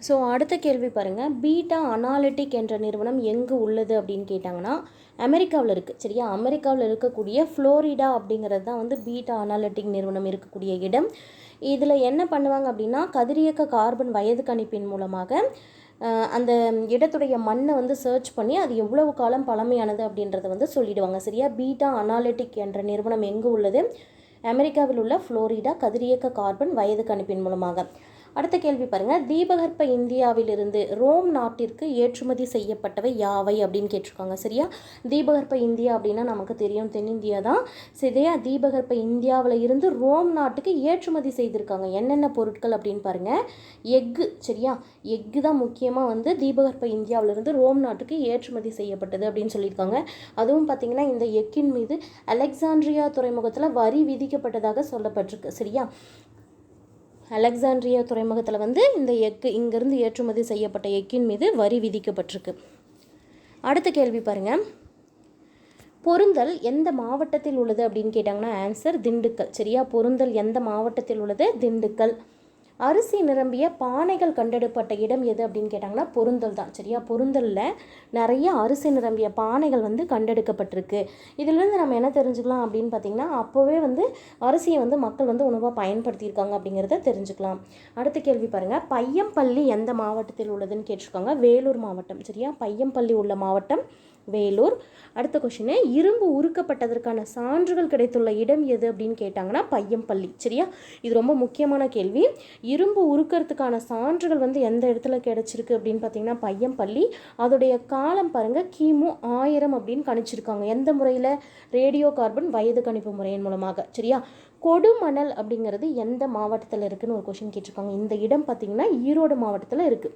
ஸோ அடுத்த கேள்வி பாருங்கள், பீட்டா அனாலிட்டிக் என்ற நிறுவனம் எங்கே உள்ளது அப்படின்னு கேட்டாங்கன்னா அமெரிக்காவில் இருக்குது. சரியா, அமெரிக்காவில் இருக்கக்கூடிய ஃப்ளோரிடா அப்படிங்கிறது தான் வந்து பீட்டா அனாலிட்டிக் நிறுவனம் இருக்கக்கூடிய இடம். இதில் என்ன பண்ணுவாங்க அப்படின்னா கதிரியக்க கார்பன் வயது கணிப்பின் மூலமாக அந்த இடத்துடைய மண்ணை வந்து சர்ச் பண்ணி அது எவ்வளவு காலம் பழமையானது அப்படின்றத வந்து சொல்லிடுவாங்க. சரியா, பீட்டா அனாலிட்டிக் என்ற நிறுவனம் எங்கே உள்ளது? அமெரிக்காவில் உள்ள ஃப்ளோரிடா, கதிரியக்க கார்பன் வயது கணிப்பின் மூலமாக. அடுத்த கேள்வி பாருங்கள், தீபகற்ப இந்தியாவிலிருந்து ரோம் நாட்டிற்கு ஏற்றுமதி செய்யப்பட்டவை யாவை அப்படின்னு கேட்டிருக்காங்க. சரியா, தீபகற்ப இந்தியா அப்படின்னா நமக்கு தெரியும் தென்னிந்தியா தான். சரியா, தீபகற்ப இந்தியாவில் இருந்து ரோம் நாட்டுக்கு ஏற்றுமதி செய்திருக்காங்க. என்னென்ன பொருட்கள் அப்படின்னு பாருங்கள், எக்கு. சரியா, எக்கு தான் முக்கியமாக வந்து தீபகற்ப இந்தியாவிலிருந்து ரோம் நாட்டுக்கு ஏற்றுமதி செய்யப்பட்டது அப்படின்னு சொல்லியிருக்காங்க. அதுவும் பார்த்திங்கன்னா இந்த எக்கின் மீது அலெக்சாண்ட்ரியா துறைமுகத்தில் வரி விதிக்கப்பட்டதாக சொல்லப்பட்டிருக்கு. சரியா, அலெக்சாண்ட்ரியா துறைமுகத்தில் வந்து இந்த எக்கு இங்கேருந்து ஏற்றுமதி செய்யப்பட்ட எக்கின் மீது வரி விதிக்கப்பட்டிருக்கு. அடுத்த கேள்வி பாருங்கள், பொருந்தல் எந்த மாவட்டத்தில் உள்ளது அப்படின்னு கேட்டாங்கன்னா ஆன்சர் திண்டுக்கல். சரியா, பொருந்தல் எந்த மாவட்டத்தில் உள்ளது? திண்டுக்கல். அரிசி நிரம்பிய பானைகள் கண்டெடுப்பட்ட இடம் எது அப்படின்னு கேட்டாங்கன்னா பொருந்தல் தான். சரியா, பொருந்தலில் நிறைய அரிசி நிரம்பிய பானைகள் வந்து கண்டெடுக்கப்பட்டிருக்கு. இதிலிருந்து நம்ம என்ன தெரிஞ்சுக்கலாம் அப்படின்னு பார்த்திங்கன்னா அப்போவே வந்து அரிசியை வந்து மக்கள் வந்து உணவாக பயன்படுத்தியிருக்காங்க அப்படிங்கிறத தெரிஞ்சுக்கலாம். அடுத்த கேள்வி பாருங்கள், பையம்பள்ளி எந்த மாவட்டத்தில் உள்ளதுன்னு கேட்டிருக்காங்க. வேலூர் மாவட்டம். சரியா, பையம்பள்ளி உள்ள மாவட்டம் வேலூர். அடுத்த கொஷின், இரும்பு உருக்கப்பட்டதற்கான சான்றுகள் கிடைத்துள்ள இடம் எது அப்படின்னு கேட்டாங்கன்னா பையம்பள்ளி. சரியா, இது ரொம்ப முக்கியமான கேள்வி. இரும்பு உருக்கிறதுக்கான சான்றுகள் வந்து எந்த இடத்துல கிடைச்சிருக்கு அப்படின்னு பார்த்தீங்கன்னா பையம்பள்ளி. அதோடைய காலம் பாருங்கள் கிமு 1000 அப்படின்னு கணிச்சிருக்காங்க. எந்த முறையில்? ரேடியோ கார்பன் வயது கணிப்பு முறையின் மூலமாக. சரியா, கொடுமணல் அப்படிங்கிறது எந்த மாவட்டத்தில் இருக்குதுன்னு ஒரு கொஷின் கேட்டிருக்காங்க. இந்த இடம் பார்த்திங்கன்னா ஈரோடு மாவட்டத்தில் இருக்குது.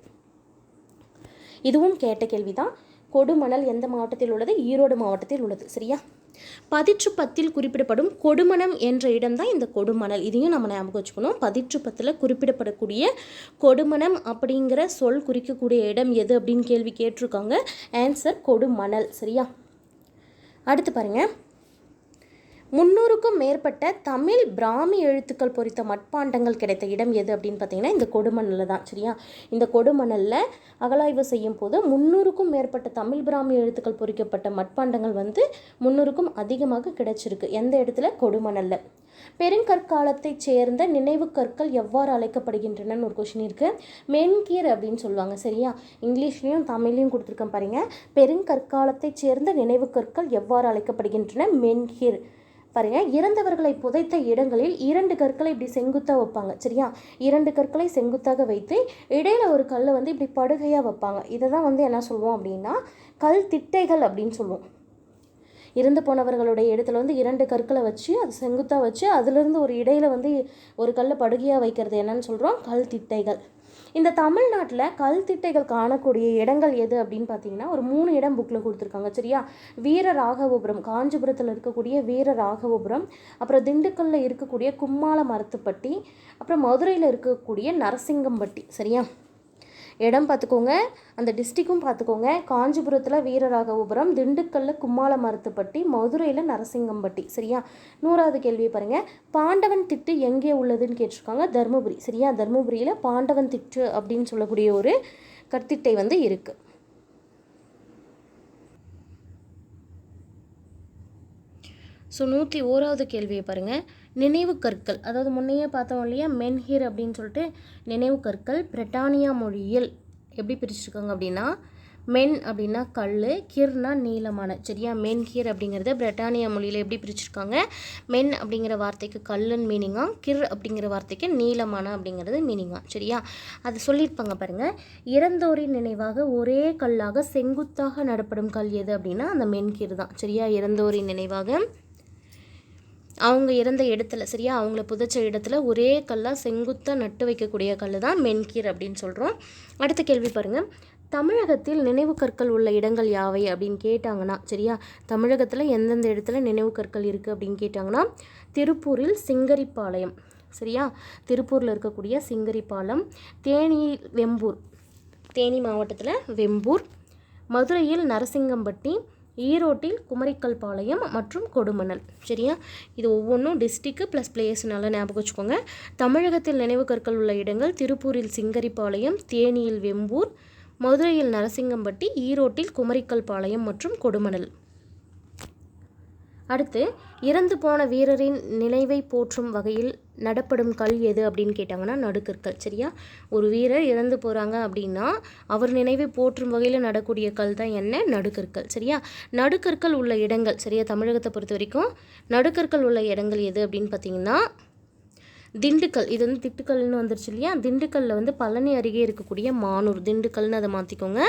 இதுவும் கேட்ட கேள்வி தான். கொடுமணல் எந்த மாவட்டத்தில் உள்ளது? ஈரோடு மாவட்டத்தில் உள்ளது. சரியா, பதிற்றுப்பத்தில் குறிப்பிடப்படும் கொடுமணம் என்ற இடம்தான் இந்த கொடுமணல். இதையும் நம்ம ஞாபகம் வச்சுக்கணும். பதிற்றுப்பத்தில் குறிப்பிடப்படக்கூடிய கொடுமணம் அப்படிங்கிற சொல் குறிக்கக்கூடிய இடம் எது அப்படின்னு கேள்வி கேட்டிருக்காங்க. ஆன்சர் கொடுமணல். சரியா, அடுத்து பாருங்கள், 300க்கும் மேற்பட்ட தமிழ் பிராமி எழுத்துக்கள் பொறித்த மட்பாண்டங்கள் கிடைத்த இடம் எது அப்படின்னு பார்த்தீங்கன்னா இந்த கொடுமணலில் தான். சரியா, இந்த கொடுமணலில் அகலாய்வு செய்யும் போது 300க்கும் மேற்பட்ட தமிழ் பிராமி எழுத்துக்கள் பொறிக்கப்பட்ட மட்பாண்டங்கள் வந்து 300க்கும் அதிகமாக கிடைச்சிருக்கு. எந்த இடத்துல? கொடுமணலில். பெருங்கற்காலத்தைச் சேர்ந்த நினைவு கற்கள் எவ்வாறு அழைக்கப்படுகின்றனன்னு ஒரு கொஷின் இருக்குது. மென்கீர் அப்படின்னு சொல்லுவாங்க. சரியா, இங்கிலீஷ்லேயும் தமிழ்லையும் கொடுத்துருக்கேன் பாருங்கள். பெருங்கற்காலத்தைச் சேர்ந்த நினைவு கற்கள் எவ்வாறு அழைக்கப்படுகின்றன? மென்கீர். பாருங்கள், இறந்தவர்களை புதைத்த இடங்களில் 2 கற்களை இப்படி செங்குத்தாக வைப்பாங்க. சரியா, 2 கற்களை செங்குத்தாக வைத்து இடையில ஒரு கல்லை வந்து இப்படி படுகையாக வைப்பாங்க. இதை தான் வந்து என்ன சொல்லுவோம் அப்படின்னா கல் திட்டைகள் அப்படின்னு சொல்லுவோம். இறந்து போனவர்களுடைய இடத்துல வந்து 2 கற்களை வச்சு அது செங்குத்தாக வச்சு அதிலிருந்து ஒரு இடையில வந்து ஒரு கல்லை படுகையாக வைக்கிறது என்னன்னு சொல்கிறோம்? கல் திட்டைகள். இந்த தமிழ்நாட்டில் கல் திட்டைகள் காணக்கூடிய இடங்கள் எது அப்படின்னு பார்த்தீங்கன்னா ஒரு 3 இடம் புக்கில் கொடுத்துருக்காங்க. சரியா, வீரராகவபுரம், காஞ்சிபுரத்தில் இருக்கக்கூடிய வீரராகவபுரம், அப்புறம் திண்டுக்கல்லில் இருக்கக்கூடிய கும்மாள மரத்துப்பட்டி, அப்புறம் மதுரையில் இருக்கக்கூடிய நரசிங்கம்பட்டி. சரியா, இடம் பார்த்துக்கோங்க, அந்த டிஸ்ட்ரிக்கும் பார்த்துக்கோங்க. காஞ்சிபுரத்தில் வீரராகவபுரம், திண்டுக்கல்லில் கும்மாள மருத்துப்பட்டி, மதுரையில் நரசிங்கம்பட்டி. சரியா? 100வது கேள்வியை பாருங்கள். பாண்டவன் திட்டு எங்கே உள்ளதுன்னு கேட்டிருக்காங்க. தருமபுரி. சரியா? தருமபுரியில் பாண்டவன் திட்டு அப்படின்னு சொல்லக்கூடிய ஒரு கற்திட்டை வந்து இருக்குது. ஸோ 101வது கேள்வியை பாருங்கள். நினைவு கற்கள், அதாவது முன்னையே பார்த்தோம் இல்லையா, மென்ஹிர் அப்படின்னு சொல்லிட்டு நினைவு கற்கள் பிரிட்டானியா மொழியில் எப்படி பிரிச்சுருக்காங்க அப்படின்னா, மென் அப்படின்னா கல், கிர்னா நீளமான. சரியா? மென்ஹிர் அப்படிங்கிறத பிரிட்டானியா மொழியில் எப்படி பிரிச்சுருக்காங்க, மென் அப்படிங்கிற வார்த்தைக்கு கல்லுன்னு மீனிங்காக, கிர் அப்படிங்கிற வார்த்தைக்கு நீளமான அப்படிங்கிறது மீனிங்காக. சரியா? அது சொல்லியிருப்பாங்க பாருங்கள். இறந்தோரின் நினைவாக ஒரே கல்லாக செங்குத்தாக நடப்படும் கல் எது அப்படின்னா அந்த மென்ஹிர் தான். சரியா? இறந்தோரின் நினைவாக அவங்க இறந்த இடத்துல, சரியா, அவங்கள புதைச்ச இடத்துல ஒரே கல்லாக செங்குத்தாக நட்டு வைக்கக்கூடிய கல் தான் மென்ஹிர் அப்படின்னு சொல்கிறோம். அடுத்த கேள்வி பாருங்கள். தமிழகத்தில் நினைவு கற்கள் உள்ள இடங்கள் யாவை அப்படின்னு கேட்டாங்கன்னா, சரியா, தமிழகத்தில் எந்தெந்த இடத்துல நினைவு கற்கள் இருக்குது அப்படின்னு கேட்டாங்கன்னா, திருப்பூரில் சிங்கரிப்பாளையம். சரியா? திருப்பூரில் இருக்கக்கூடிய சிங்கரிப்பாளையம், தேனியில் வெம்பூர், தேனி மாவட்டத்தில் வெம்பூர், மதுரையில் நரசிங்கம்பட்டி, ஈரோட்டில் குமரிக்கல் பாளையம் மற்றும் கொடுமணல். சரியா? இது ஒவ்வொன்றும் டிஸ்ட்ரிக்கு ப்ளஸ் பிளேஸ்னால ஞாபகம் வச்சுக்கோங்க. தமிழகத்தில் நினைவு கற்கள் உள்ள இடங்கள் திருப்பூரில் சிங்கரிப்பாளையம், தேனியில் வெம்பூர், மதுரையில் நரசிங்கம்பட்டி, ஈரோட்டில் குமரிக்கல் பாளையம் மற்றும் கொடுமணல். அடுத்து, இறந்து போன வீரரின் நினைவை போற்றும் வகையில் நடப்படும் கல் எது அப்படின்னு கேட்டாங்கன்னா நடுக்கற்கள். சரியா? ஒரு வீரர் இறந்து போகிறாங்க அப்படின்னா அவர் நினைவை போற்றும் வகையில் நடக்கூடிய கல் தான் என்ன? நடுக்கற்கள். சரியா? நடுக்கற்கள் உள்ள இடங்கள், சரியா, தமிழகத்தை பொறுத்த வரைக்கும் நடுக்கற்கள் உள்ள இடங்கள் எது அப்படின்னு பார்த்தீங்கன்னா திண்டுக்கல். இது வந்து திட்டுக்கல்னு வந்துருச்சு இல்லையா? திண்டுக்கல்லில் வந்து பழனி அருகே இருக்கக்கூடிய மானூர், திண்டுக்கல்னு அதை மாற்றிக்கோங்க.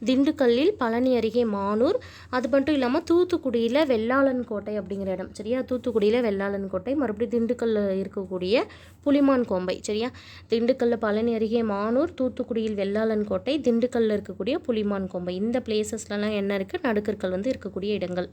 திண்டுக்கல்லில் பழனி அருகே மானூர். அது மட்டும் இல்லாமல் தூத்துக்குடியில் வெள்ளாளன் கோட்டை அப்படிங்கிற இடம். சரியா? தூத்துக்குடியில் வெள்ளாளன் கோட்டை, மறுபடியும் திண்டுக்கல்லில் இருக்கக்கூடிய புலிமான் கோம்பை. சரியா? திண்டுக்கல்லில் பழனி அருகே மானூர், தூத்துக்குடியில் வெள்ளாளன் கோட்டை, திண்டுக்கல்லில் இருக்கக்கூடிய புலிமான் கோம்பை. இந்த பிளேசஸ்லாம் என்ன இருக்குது? நடுக்கற்கள் வந்து இருக்கக்கூடிய இடங்கள்.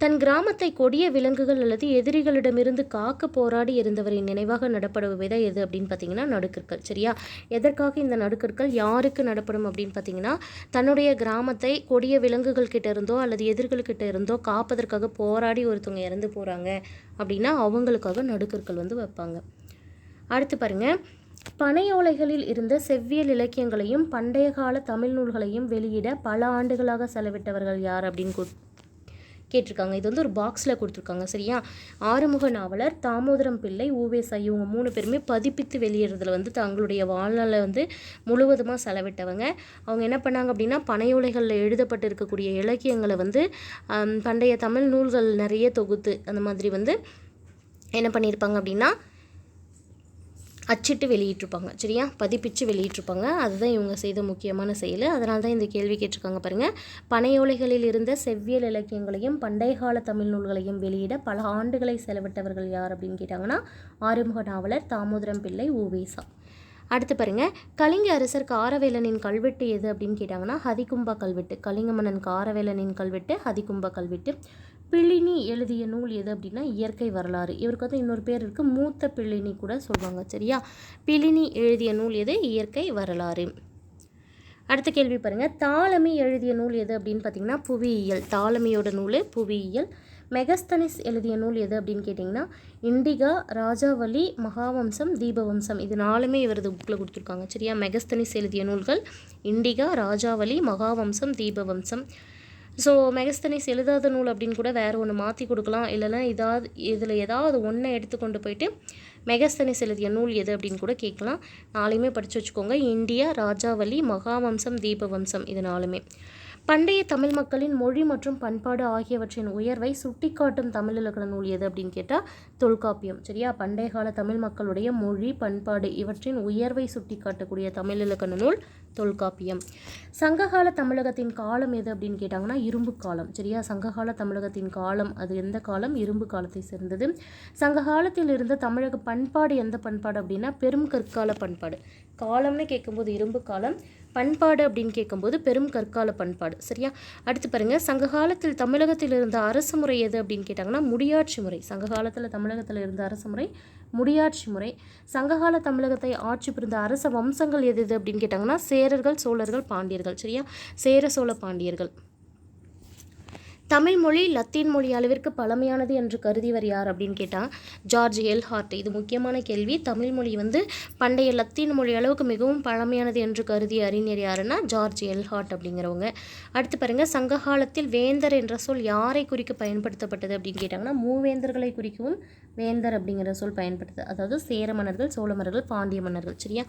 தன் கிராமத்தை கொடிய விலங்குகள் அல்லது எதிரிகளிடமிருந்து காக்க போராடி இருந்தவரின் நினைவாக நடப்படுவதை எது அப்படின்னு பார்த்தீங்கன்னா நடுக்கற்கள். சரியா? எதற்காக இந்த நடுக்கற்கள் யாருக்கு நடப்படும் அப்படின்னு பார்த்தீங்கன்னா, தன்னுடைய கிராமத்தை கொடிய விலங்குகள் கிட்ட இருந்தோ அல்லது எதிரிகள்கிட்ட இருந்தோ காப்பதற்காக போராடி ஒருத்தவங்க இறந்து போகிறாங்க அப்படின்னா அவங்களுக்காக நடுக்கற்கள் வந்து வைப்பாங்க. அடுத்து பாருங்க. பனையோலைகளில் இருந்த செவ்வியல் இலக்கியங்களையும் பண்டைய கால தமிழ் நூல்களையும் வெளியிட பல ஆண்டுகளாக செலவிட்டவர்கள் யார் அப்படின்னு கேட்டிருக்காங்க. இது வந்து ஒரு பாக்ஸில் கொடுத்துருக்காங்க. சரியா? ஆறுமுக நாவலர், தாமோதரம் பிள்ளை, ஊவேசா, இவங்க 3 பேருமே பதிப்பித்து வெளியிடுறதுல வந்து தங்களுடைய வாழ்நாளை வந்து முழுவதுமாக செலவிட்டவங்க. அவங்க என்ன பண்ணாங்க அப்படின்னா, பனையோலைகளில் எழுதப்பட்டு இருக்கக்கூடிய இலக்கியங்களை வந்து பண்டைய தமிழ் நூல்கள் நிறைய தொகுத்து அந்த மாதிரி வந்து என்ன பண்ணியிருப்பாங்க அப்படின்னா அச்சிட்டு வெளியிட்டிருப்பாங்க. சரியா? பதிப்பிச்சு வெளியிட்டிருப்பாங்க. அதுதான் இவங்க செய்த முக்கியமான செயல். அதனால தான் இந்த கேள்வி கேட்டிருக்காங்க பாருங்கள். பனையோலைகளில் இருந்த செவ்வியல் இலக்கியங்களையும் பண்டைய கால தமிழ் நூல்களையும் வெளியிட பல ஆண்டுகளை செலவிட்டவர்கள் யார் அப்படின்னு கேட்டாங்கன்னா ஆறுமுக நாவலர், தாமோதரம் பிள்ளை, ஊவேசா. அடுத்து பாருங்கள். கலிங்க அரசர் காரவேலனின் கல்வெட்டு எது அப்படின்னு கேட்டாங்கன்னா ஹதிகும்பா கல்வெட்டு. கலிங்க மன்னன் காரவேலனின் கல்வெட்டு ஹதிகும்பா கல்வெட்டு. பிளினி எழுதிய நூல் எது அப்படின்னா இயற்கை வரலாறு. இவருக்கு வந்து இன்னொரு பேர் இருக்குது, மூத்த பிளினி கூட சொல்லுவாங்க. சரியா? பிளினி எழுதிய நூல் எது? இயற்கை வரலாறு. அடுத்த கேள்வி பாருங்கள். தாலமி எழுதிய நூல் எது அப்படின்னு பார்த்தீங்கன்னா புவியியல். தாலமியோட நூல் புவியியல். மெகஸ்தனிஸ் எழுதிய நூல் எது அப்படின்னு கேட்டிங்கன்னா இண்டிகா, ராஜாவளி, மகாவம்சம், தீபவம்சம். இது 4மே இவரது புக்கில் கொடுத்துருக்காங்க. சரியா? மெகஸ்தனிஸ் எழுதிய நூல்கள் இண்டிகா, ராஜாவளி, மகாவம்சம், தீபவம்சம். ஸோ மெகஸ்தனிஸ் எழுதாத நூல் அப்படின்னு கூட வேறு ஒன்று மாற்றி கொடுக்கலாம். இல்லைன்னா இதில் ஏதாவது ஒன்றை எடுத்துக்கொண்டு போயிட்டு மெகஸ்தனிஸ் எழுதிய நூல் எது அப்படின்னு கூட கேட்கலாம். 4மே படித்து வச்சுக்கோங்க. இந்தியா, ராஜாவளி, மகாவம்சம், தீபவம்சம். இது 4மே. பண்டைய தமிழ் மக்களின் மொழி மற்றும் பண்பாடு ஆகியவற்றின் உயர்வை சுட்டிக்காட்டும் தமிழ் இலக்கண நூல் எது அப்படின்னு கேட்டால் தொல்காப்பியம். சரியா? பண்டைய கால தமிழ் மக்களுடைய மொழி, பண்பாடு இவற்றின் உயர்வை சுட்டிக்காட்டக்கூடிய தமிழ் இலக்கண நூல் தொல்காப்பியம். சங்ககால தமிழகத்தின் காலம் எது அப்படின்னு கேட்டாங்கன்னா இரும்பு காலம். சரியா? சங்ககால தமிழகத்தின் காலம் அது எந்த காலம்? இரும்பு காலத்தை சேர்ந்தது. சங்க காலத்தில் இருந்த தமிழக பண்பாடு எந்த பண்பாடு அப்படின்னா பெரும் கற்கால பண்பாடு. காலம்னு கேட்கும்போது இரும்பு காலம், பண்பாடு அப்படின்னு கேட்கும்போது பெரும் கற்கால பண்பாடு. சரியா? அடுத்து பாருங்கள், சங்க காலத்தில் தமிழகத்தில் இருந்த அரசு முறை எது அப்படின்னு கேட்டாங்கன்னா முடியாட்சி முறை. சங்க காலத்தில் தமிழகத்தில் இருந்த அரசு முறை முடியாட்சி முறை. சங்ககால தமிழகத்தை ஆட்சி புரிந்த அரச வம்சங்கள் எது எது அப்படின்னு கேட்டாங்கன்னா சேரர்கள், சோழர்கள், பாண்டியர்கள். சரியா? சேர சோழ பாண்டியர்கள். தமிழ் மொழி லத்தீன் மொழி அளவிற்கு பழமையானது என்று கருதியவர் யார் அப்படின்னு கேட்டால் ஜார்ஜ் எல்ஹார்ட். இது முக்கியமான கேள்வி. தமிழ் மொழி பண்டைய லத்தீன் மொழி அளவுக்கு மிகவும் பழமையானது என்று கருதிய அறிஞர் யாருன்னா ஜார்ஜ் எல்ஹார்ட் அப்படிங்கிறவங்க. அடுத்து பாருங்கள், சங்க காலத்தில் வேந்தர் என்ற சொல் யாரை குறிக்க பயன்படுத்தப்பட்டது அப்படின்னு கேட்டாங்கன்னா மூவேந்தர்களை குறிக்கவும் வேந்தர் அப்படிங்கிற சொல் பயன்படுத்துது. அதாவது சேர மன்னர்கள், சோழ மன்னர்கள், பாண்டிய மன்னர்கள். சரியா?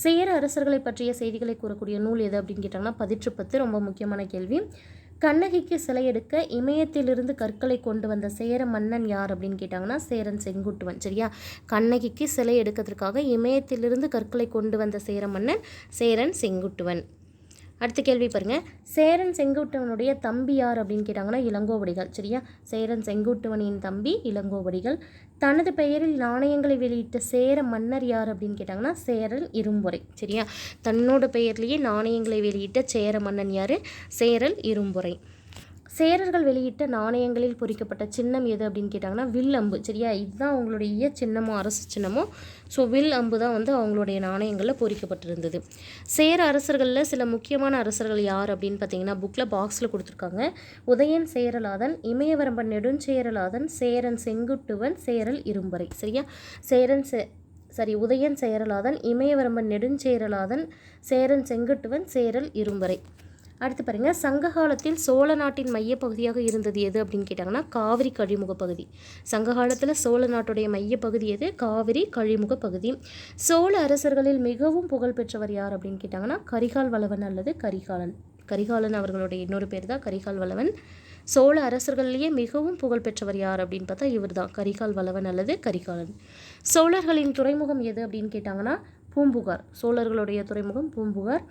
சேர அரசர்களை பற்றிய செய்திகளை கூறக்கூடிய நூல் எது அப்படின்னு கேட்டாங்கன்னா பதிற்றுப்பத்து. ரொம்ப முக்கியமான கேள்வி. கண்ணகிக்கு சிலை எடுக்க இமயத்திலிருந்து கற்களை கொண்டு வந்த சேர மன்னன் யார் அப்படின்னு கேட்டாங்கன்னா சேரன் செங்குட்டுவன். சரியா? கண்ணகிக்கு சிலை எடுக்கிறதுக்காக இமயத்திலிருந்து கற்களை கொண்டு வந்த சேர மன்னன் சேரன் செங்குட்டுவன். அடுத்த கேள்வி பாருங்கள், சேரன் செங்குட்டுவனுடைய தம்பி யார் அப்படின்னு கேட்டாங்கன்னா இளங்கோவடிகள். சரியா? சேரன் செங்குட்டுவனின் தம்பி இளங்கோவடிகள். தனது பெயரில் நாணயங்களை வெளியிட்ட சேர மன்னர் யார் அப்படின்னு கேட்டாங்கன்னா சேரல் இரும்பொறை. சரியா? தன்னோட பெயர்லேயே நாணயங்களை வெளியிட்ட சேர மன்னன் யார்? சேரல் இரும்பொறை. சேரர்கள் வெளியிட்ட நாணயங்களில் பொறிக்கப்பட்ட சின்னம் எது அப்படின்னு கேட்டாங்கன்னா வில் அம்பு. சரியா? இதுதான் அவங்களுடைய சின்னமோ அரசு சின்னமோ. ஸோ வில் அம்பு தான் அவங்களுடைய நாணயங்களில் பொறிக்கப்பட்டிருந்தது. சேர அரசர்களில் சில முக்கியமான அரசர்கள் யார் அப்படின்னு பார்த்தீங்கன்னா புக்கில் பாக்ஸில் கொடுத்துருக்காங்க. உதயன் சேரலாதன், இமயவரம்பன் நெடுஞ்சேரலாதன், சேரன் செங்குட்டுவன், சேரல் இரும்பறை. சரியா? உதயன் சேரலாதன், இமயவரம்பன் நெடுஞ்சேரலாதன், சேரன் செங்குட்டுவன், சேரல் இரும்பறை. அடுத்து பாருங்கள், சங்க காலத்தில் சோழ நாட்டின் மையப்பகுதியாக இருந்தது எது அப்படின்னு கேட்டாங்கன்னா காவிரி கழிமுக பகுதி. சங்க காலத்தில் சோழ நாட்டுடைய மையப்பகுதி எது? காவிரி கழிமுக பகுதி. சோழ அரசர்களில் மிகவும் புகழ்பெற்றவர் யார் அப்படின்னு கேட்டாங்கன்னா கரிகால் வளவன் அல்லது கரிகாலன். கரிகாலன் அவர்களுடைய இன்னொரு பேர் தான் கரிகால் வளவன். சோழ அரசர்களிலேயே மிகவும் புகழ்பெற்றவர் யார் அப்படின்னு பார்த்தா இவர் தான், கரிகால் வளவன் அல்லது கரிகாலன். சோழர்களின் துறைமுகம் எது அப்படின்னு கேட்டாங்கன்னா பூம்புகார். சோழர்களுடைய துறைமுகம் பூம்புகார்.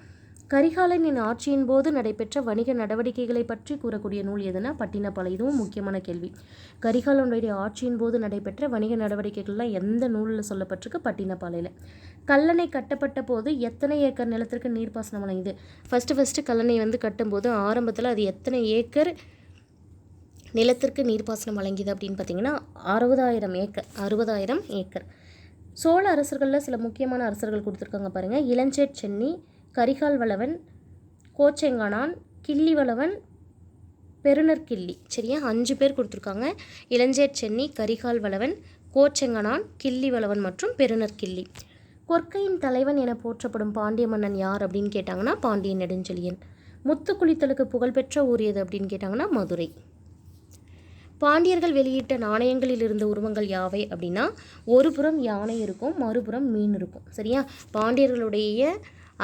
கரிகாலனின் ஆட்சியின் போது நடைபெற்ற வணிக நடவடிக்கைகளை பற்றி கூறக்கூடிய நூல் எதுனா பட்டினப்பாலை. இதுவும் முக்கியமான கேள்வி. கரிகாலனுடைய ஆட்சியின் போது நடைபெற்ற வணிக நடவடிக்கைகள்லாம் எந்த நூலில் சொல்லப்பட்டிருக்கு? பட்டினப்பாலையில். கல்லணை கட்டப்பட்ட போது எத்தனை ஏக்கர் நிலத்திற்கு நீர்ப்பாசனம் வழங்கியது? ஃபஸ்ட்டு கல்லணை கட்டும்போது ஆரம்பத்தில் அது எத்தனை ஏக்கர் நிலத்திற்கு நீர்ப்பாசனம் வழங்கியது அப்படின்னு பார்த்தீங்கன்னா 60,000 ஏக்கர். சோழ அரசர்களில் சில முக்கியமான அரசர்கள் கொடுத்துருக்காங்க பாருங்கள். இளஞ்சேட் சென்னி, கரிகால் வளவன், கோச்செங்கனான், கிள்ளி வளவன், பெருநற்கிள்ளி. சரியா? 5 பேர் கொடுத்துருக்காங்க. இளஞ்சேட் சென்னி, கரிகால் வளவன், கோச்செங்கனான், கிள்ளி வளவன் மற்றும் பெருநற்கிள்ளி. கொற்கையின் தலைவன் என போற்றப்படும் பாண்டிய மன்னன் யார் அப்படின்னு கேட்டாங்கன்னா பாண்டியன் நெடுஞ்செழியன். முத்து குளித்தலுக்கு புகழ்பெற்ற ஊர் எது அப்படின்னு கேட்டாங்கன்னா மதுரை. பாண்டியர்கள் வெளியிட்ட நாணயங்களில் இருந்த உருவங்கள் யாவை அப்படின்னா ஒரு புறம் யானை இருக்கும், மறுபுறம் மீன் இருக்கும். சரியா? பாண்டியர்களுடைய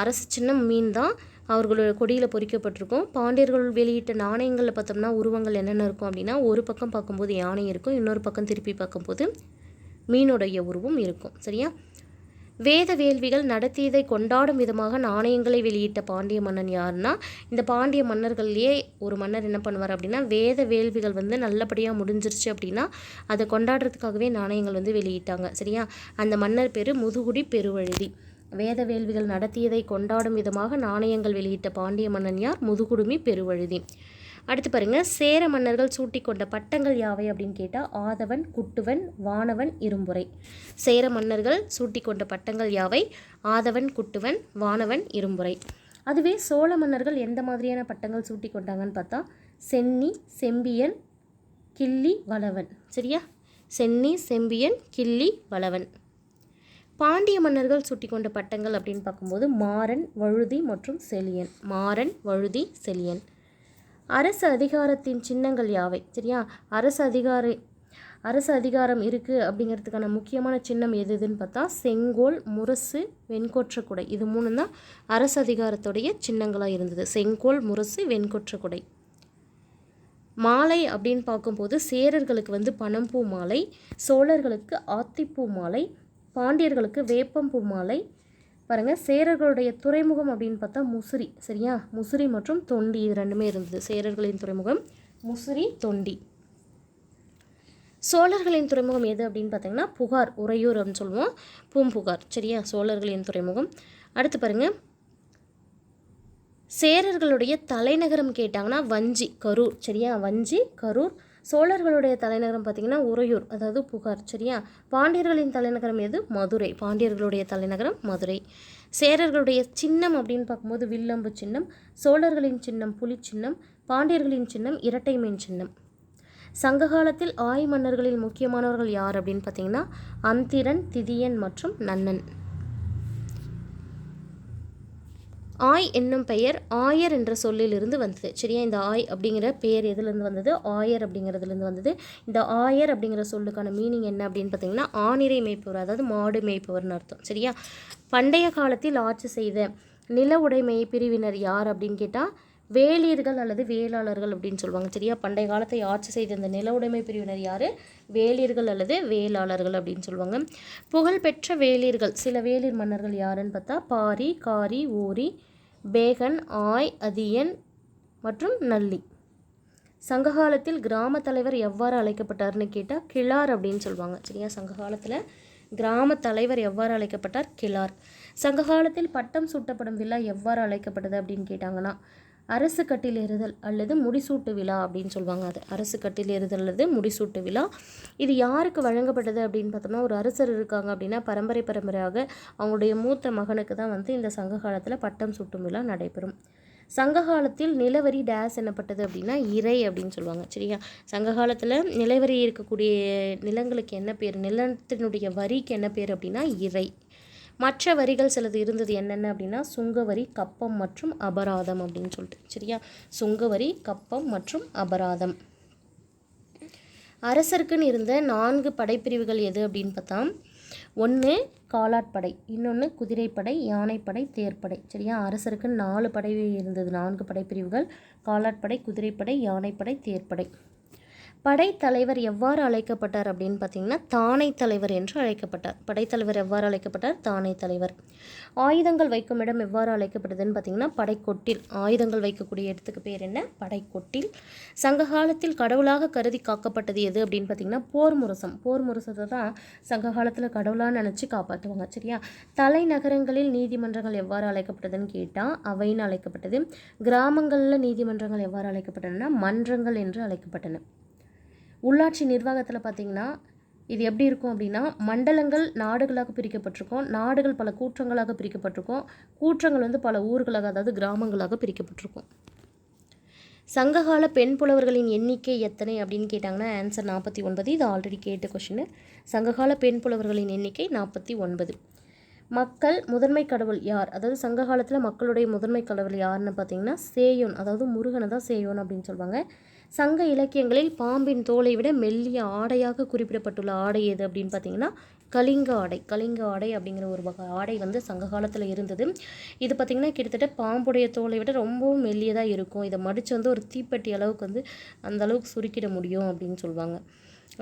அரசு சின்னம் மீன் தான் அவர்களோட கொடியில் பொறிக்கப்பட்டிருக்கும். பாண்டியர்கள் வெளியிட்ட நாணயங்களில் பார்த்தோம்னா உருவங்கள் என்னென்ன இருக்கும் அப்படின்னா ஒரு பக்கம் பார்க்கும்போது யானை இருக்கும், இன்னொரு பக்கம் திருப்பி பார்க்கும்போது மீனுடைய உருவம் இருக்கும். சரியா? வேத வேள்விகள் நடத்தியதை கொண்டாடும் விதமாக நாணயங்களை வெளியிட்ட பாண்டிய மன்னன் யாருன்னா இந்த பாண்டிய மன்னர்கள்லேயே ஒரு மன்னர் என்ன பண்ணுவார் அப்படின்னா வேத வேள்விகள் நல்லபடியாக முடிஞ்சிருச்சு அப்படின்னா அதை கொண்டாடுறதுக்காகவே நாணயங்கள் வெளியிட்டாங்க. சரியா? அந்த மன்னர் பேர் முதுகுடி பெருவழுதி. வேத வேள்விகள் நடத்தியதை கொண்டாடும் விதமாக நாணயங்கள் வெளியிட்ட பாண்டிய மன்னன் யார்? முதுகுடுமி பெருவழுதி. அடுத்து பாருங்கள், சேர மன்னர்கள் சூட்டி கொண்ட பட்டங்கள் யாவை அப்படின்னு கேட்டால் ஆதவன், குட்டுவன், வானவன், இரும்புரை. சேர மன்னர்கள் சூட்டி கொண்ட பட்டங்கள் யாவை? ஆதவன், குட்டுவன், வானவன், இரும்புரை. அதுவே சோழ மன்னர்கள் எந்த மாதிரியான பட்டங்கள் சூட்டி கொண்டாங்கன்னு பார்த்தா சென்னி, செம்பியன், கிள்ளி, வளவன். சரியா? சென்னி, செம்பியன், கிள்ளி, வளவன். பாண்டிய மன்னர்கள் சூட்டி கொண்ட பட்டங்கள் அப்படின்னு பார்க்கும்போது மாறன், வழுதி மற்றும் செழியன். மாறன், வழுதி, செழியன். அரசு அதிகாரத்தின் சின்னங்கள் யாவை? சரியா? அரசு அதிகாரம் இருக்குது அப்படிங்கிறதுக்கான முக்கியமான சின்னம் எதுன்னு பார்த்தா செங்கோல், முரசு, வெண்கொற்ற குடை. இது 3 தான் அரசு அதிகாரத்துடைய சின்னங்களாக இருந்தது. செங்கோல், முரசு, வெண்கொற்ற குடை. மாலை அப்படின்னு பார்க்கும்போது சேரர்களுக்கு பனம்பூ மாலை, சோழர்களுக்கு ஆத்திப்பூ மாலை, பாண்டியர்களுக்கு வேப்பம்பூ மாலை. பாருங்கள், சேரர்களுடைய துறைமுகம் அப்படின்னு பார்த்தா முசிறி. சரியா? முசிறி மற்றும் தொண்டி, இது 2மே இருந்தது. சேரர்களின் துறைமுகம் முசிறி, தொண்டி. சோழர்களின் துறைமுகம் எது அப்படின்னு பார்த்தீங்கன்னா புகார், உறையூர் அப்படின்னு சொல்லுவோம், பூம்புகார். சரியா? சோழர்களின் துறைமுகம். அடுத்து பாருங்கள், சேரர்களுடைய தலைநகரம் கேட்டாங்கன்னா வஞ்சி, கரூர். சரியா, வஞ்சி, கரூர். சோழர்களுடைய தலைநகரம் பார்த்திங்கன்னா உறையூர், அதாவது புகார். சரியா, பாண்டியர்களின் தலைநகரம் எது? மதுரை. பாண்டியர்களுடைய தலைநகரம் மதுரை. சேரர்களுடைய சின்னம் அப்படின்னு பார்க்கும்போது வில்லம்பு சின்னம். சோழர்களின் சின்னம் புலி சின்னம். பாண்டியர்களின் சின்னம் இரட்டை மீன் சின்னம். சங்க காலத்தில் ஆய் மன்னர்களில் முக்கியமானவர்கள் யார் அப்படின்னு பார்த்தீங்கன்னா அந்திரன், திதியன் மற்றும் நன்னன். ஆய் என்னும் பெயர் ஆயர் என்ற சொல்லிலிருந்து வந்தது. சரியா, இந்த ஆய் அப்படிங்கிற பெயர் எதுலேருந்து வந்தது? ஆயர் அப்படிங்கிறதுலேருந்து வந்தது. இந்த ஆயர் அப்படிங்கிற சொல்லுக்கான மீனிங் என்ன அப்படின்னு பார்த்தீங்கன்னா ஆணிரை மேய்ப்பவர், அதாவது மாடு மேய்ப்பவர்னு அர்த்தம். சரியா, பண்டைய காலத்தில் ஆட்சி செய்த நில உடைமை பிரிவினர் யார் அப்படின்னு கேட்டால் வேளிர்கள் அல்லது வேளாளர்கள் அப்படின்னு சொல்லுவாங்க. சரியா, பண்டைய காலத்தை ஆட்சி செய்த இந்த நில உடைமை பிரிவினர் யார்? வேளிர்கள் அல்லது வேளாளர்கள் அப்படின்னு சொல்லுவாங்க. புகழ்பெற்ற வேளிர்கள், சில வேளிர் மன்னர்கள் யாருன்னு பார்த்தா பாரி, காரி, ஓரி, பேகன், ஆய், அதியன் மற்றும் நல்லி. சங்ககாலத்தில் கிராம தலைவர் எவ்வாறு அழைக்கப்பட்டார்னு கேட்டால் கிளார் அப்படின்னு சொல்லுவாங்க. சரியா, சங்க காலத்தில் கிராம தலைவர் எவ்வாறு அழைக்கப்பட்டார்? கிளார். சங்க காலத்தில் பட்டம் சூட்டப்படும் விழா எவ்வாறு அழைக்கப்பட்டது அப்படின்னு கேட்டாங்கன்னா அரசு கட்டில் ஏறுதல் அல்லது முடிசூட்டு விழா அப்படின்னு சொல்லுவாங்க. அது அரசு கட்டில் ஏறுதல் அல்லது முடிசூட்டு விழா. இது யாருக்கு வழங்கப்பட்டது அப்படின்னு பார்த்தோம்னா ஒரு அரசர் இருக்காங்க அப்படின்னா பரம்பரையாக அவங்களுடைய மூத்த மகனுக்கு தான் இந்த சங்க காலத்தில் பட்டம் சூட்டும் விழா நடைபெறும். சங்க காலத்தில் நிலவரி டேஸ் என்னப்பட்டது அப்படின்னா இறை அப்படின்னு சொல்லுவாங்க. சரியா, சங்க காலத்தில் நிலவரி இருக்கக்கூடிய நிலங்களுக்கு என்ன பேர்? நிலத்தினுடைய வரிக்கு என்ன பேர் அப்படின்னா இறை. மற்ற வரிகள் சிலது இருந்தது. என்னென்ன அப்படின்னா சுங்கவரி, கப்பம் மற்றும் அபராதம் அப்படின்னு சொல்லிட்டு. சரியா, சுங்கவரி, கப்பம் மற்றும் அபராதம். அரசருக்குன்னு இருந்த 4 படைப்பிரிவுகள் எது அப்படின்னு பார்த்தா ஒன்று காலாட்படை, இன்னொன்று குதிரைப்படை, யானைப்படை, தேர்ப்படை. சரியா, அரசருக்கு 4 படை இருந்தது, 4 படைப்பிரிவுகள்: காலாட்படை, குதிரைப்படை, யானைப்படை, தேர்ப்படை. படைத்தலைவர் எவ்வாறு அழைக்கப்பட்டார் அப்படின்னு பார்த்தீங்கன்னா தானை தலைவர் என்று அழைக்கப்பட்டார். படைத்தலைவர் எவ்வாறு அழைக்கப்பட்டார்? தானை தலைவர். ஆயுதங்கள் வைக்கும் இடம் எவ்வாறு அழைக்கப்பட்டதுன்னு பார்த்தீங்கன்னா படைக்கொட்டில். ஆயுதங்கள் வைக்கக்கூடிய இடத்துக்கு பேர் என்ன? படைக்கொட்டில். சங்க காலத்தில் கடவுளாக கருதி காக்கப்பட்டது எது அப்படின்னு பார்த்தீங்கன்னா போர் முரசம். போர் முரசத்தை தான் சங்க காலத்தில் கடவுளாக நினச்சி காப்பாற்றுவாங்க. சரியா, தலைநகரங்களில் நீதிமன்றங்கள் எவ்வாறு அழைக்கப்பட்டதுன்னு கேட்டால் அவைன்னு அழைக்கப்பட்டது. கிராமங்களில் நீதிமன்றங்கள் எவ்வாறு அழைக்கப்பட்டதுன்னா மன்றங்கள் என்று அழைக்கப்பட்டன. உள்ளாட்சி நிர்வாகத்தில் பார்த்திங்கன்னா இது எப்படி இருக்கும் அப்படின்னா மண்டலங்கள் நாடுகளாக பிரிக்கப்பட்டிருக்கும், நாடுகள் பல கூற்றங்களாக பிரிக்கப்பட்டிருக்கும், கூற்றங்கள் பல ஊர்களாக அதாவது கிராமங்களாக பிரிக்கப்பட்டிருக்கும். சங்ககால பெண் புலவர்களின் எண்ணிக்கை எத்தனை அப்படின்னு கேட்டாங்கன்னா ஆன்சர் 49. இது ஆல்ரெடி கேட்ட கொஷின். சங்ககால பெண் புலவர்களின் எண்ணிக்கை 49. மக்கள் முதன்மை கடவுள் யார்? அதாவது சங்க காலத்தில் மக்களுடைய முதன்மை கடவுள் யாருன்னு பார்த்தீங்கன்னா சேயோன், அதாவது முருகனை தான் சேயோன் அப்படின்னு சொல்லுவாங்க. சங்க இலக்கியங்களில் பாம்பின் தோலை விட மெல்லிய ஆடையாக குறிப்பிடப்பட்டுள்ள ஆடை எது அப்படின்னு பார்த்தீங்கன்னா கலிங்க ஆடை. கலிங்க ஆடை அப்படிங்கிற ஒரு வகை ஆடை சங்க காலத்தில் இருந்தது. இது பார்த்திங்கன்னா கிட்டத்தட்ட பாம்புடைய தோலை விட ரொம்பவும் மெல்லியதாக இருக்கும். இதை மடித்து ஒரு தீப்பெட்டி அளவுக்கு அந்த அளவுக்கு சுருக்கிட முடியும் அப்படின்னு சொல்லுவாங்க.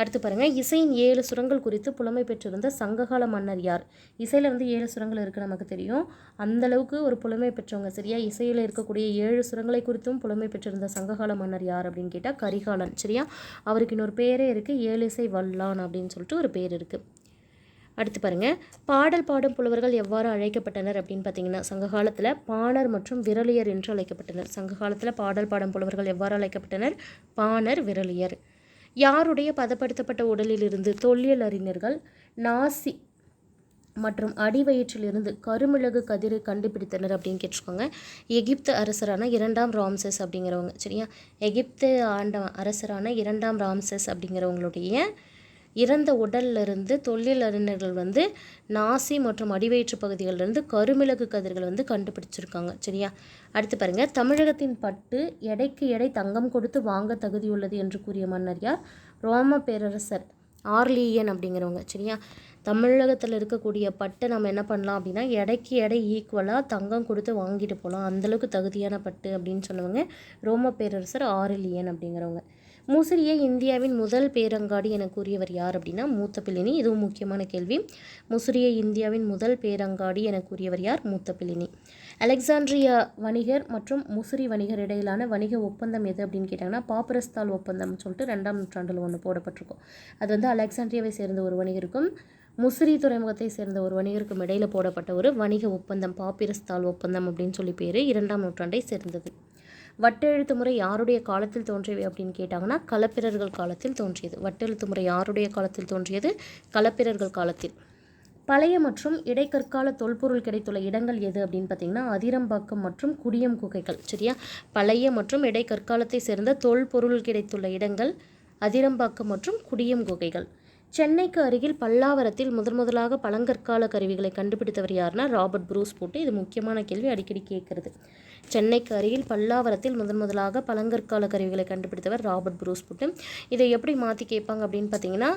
அடுத்து பாருங்கள், இசையின் 7 சுரங்கள் குறித்து புலமை பெற்றிருந்த சங்ககால மன்னர் யார்? இசையில் 7 சுரங்கள் இருக்குது நமக்கு தெரியும். அந்தளவுக்கு ஒரு புலமை பெற்றவங்க. சரியா, இசையில் இருக்கக்கூடிய 7 சுரங்களை குறித்தும் புலமை பெற்றிருந்த சங்ககால மன்னர் யார் அப்படின்னு கேட்டால் கரிகாலன். சரியா, அவருக்கு இன்னொரு பேரே இருக்குது, ஏழிசை வல்லான் அப்படின்னு சொல்லிட்டு ஒரு பேர் இருக்குது. அடுத்து பாருங்கள், பாடல் பாடும் புலவர்கள் எவ்வாறு அழைக்கப்பட்டனர் அப்படின்னு பார்த்தீங்கன்னா சங்க காலத்தில் பாணர் மற்றும் விரலியர் என்று அழைக்கப்பட்டனர். சங்க காலத்தில் பாடல் பாடும் புலவர்கள் எவ்வாறு அழைக்கப்பட்டனர்? பாணர், விரலியர். யாருடைய பதப்படுத்தப்பட்ட உடலிலிருந்து தொல்லியல் அறிஞர்கள் நாசி மற்றும் அடிவயிற்றிலிருந்து கருமிளகு கதிரை கண்டுபிடித்தனர் அப்படின்னு கேட்டிருக்காங்க. எகிப்து அரசரான 2ஆம் ராம்சஸ் அப்படிங்கிறவங்க. சரியா, எகிப்து ஆண்ட அரசரான 2ஆம் ராம்சஸ் அப்படிங்கிறவங்களுடைய இறந்த உடல்லிருந்து தொல்லியல் அறிஞர்கள் நாசி மற்றும் அடிவயிற்று பகுதிகளிலிருந்து கருமிளகு கதிர்கள் கண்டுபிடிச்சிருக்காங்க. சரியா, அடுத்து பாருங்கள், தமிழகத்தின் பட்டு எடைக்கு எடை தங்கம் கொடுத்து வாங்க தகுதியுள்ளது என்று கூறிய மன்னர் யார்? ரோம பேரரசர் ஆர்லியன் அப்படிங்கிறவங்க. சரியா, தமிழகத்தில் இருக்கக்கூடிய பட்டை நம்ம என்ன பண்ணலாம் அப்படின்னா எடைக்கு எடை ஈக்குவலாக தங்கம் கொடுத்து வாங்கிட்டு போகலாம், அந்தளவுக்கு தகுதியான பட்டு அப்படின்னு சொன்னவங்க ரோம பேரரசர் ஆர்லியன் அப்படிங்கிறவங்க. முசிறியை இந்தியாவின் முதல் பேரங்காடி என கூறியவர் யார் அப்படின்னா மூத்த பிளினி. இதுவும் முக்கியமான கேள்வி. முசிறியை இந்தியாவின் முதல் பேரங்காடி என கூறியவர் யார்? மூத்த பிளினி. அலெக்சாண்ட்ரியா வணிகர் மற்றும் முசிறி வணிகர் இடையிலான வணிக ஒப்பந்தம் எது அப்படின்னு கேட்டாங்கன்னா பாப்பரஸ்தால் ஒப்பந்தம் சொல்லிட்டு 2ஆம் நூற்றாண்டில் ஒன்று போடப்பட்டிருக்கும். அது அலெக்சாண்ட்ரியாவை சேர்ந்த ஒரு வணிகருக்கும் முசிறி துறைமுகத்தை சேர்ந்த ஒரு வணிகருக்கும் இடையில் போடப்பட்ட ஒரு வணிக ஒப்பந்தம் பாப்பிரஸ் தாள் ஒப்பந்தம் அப்படின்னு சொல்லி பேர் 2ஆம் நூற்றாண்டை சேர்ந்தது. வட்டெழுத்து முறை யாருடைய காலத்தில் தோன்றியவை அப்படின்னு கேட்டாங்கன்னா களப்பிரர்கள் காலத்தில் தோன்றியது. வட்டெழுத்து முறை யாருடைய காலத்தில் தோன்றியது? களப்பிரர்கள் காலத்தில். பழைய மற்றும் இடைக்கற்கால தொல்பொருள் கிடைத்துள்ள இடங்கள் எது அப்படின்னு பார்த்தீங்கன்னா அதிரம்பாக்கம் மற்றும் குடியம் குகைகள். சரியா? பழைய மற்றும் இடைக்கற்காலத்தை சேர்ந்த தொல்பொருள் கிடைத்துள்ள இடங்கள் அதிரம்பாக்கம் மற்றும் குடியம் குகைகள். சென்னைக்கு அருகில் பல்லாவரத்தில் முதலாக பழங்கற்கால கருவிகளை கண்டுபிடித்தவர் யாருன்னா ராபர்ட் ப்ரூஸ் பூட்டு. இது முக்கியமான கேள்வி, அடிக்கடி கேட்குறது. சென்னைக்கு அருகில் பல்லாவரத்தில் முதலாக பழங்கற்கால கருவிகளை கண்டுபிடித்தவர் ராபர்ட் ப்ரூஸ் பூட்டு. இதை எப்படி மாற்றி கேட்பாங்க அப்படின்னு பார்த்தீங்கன்னா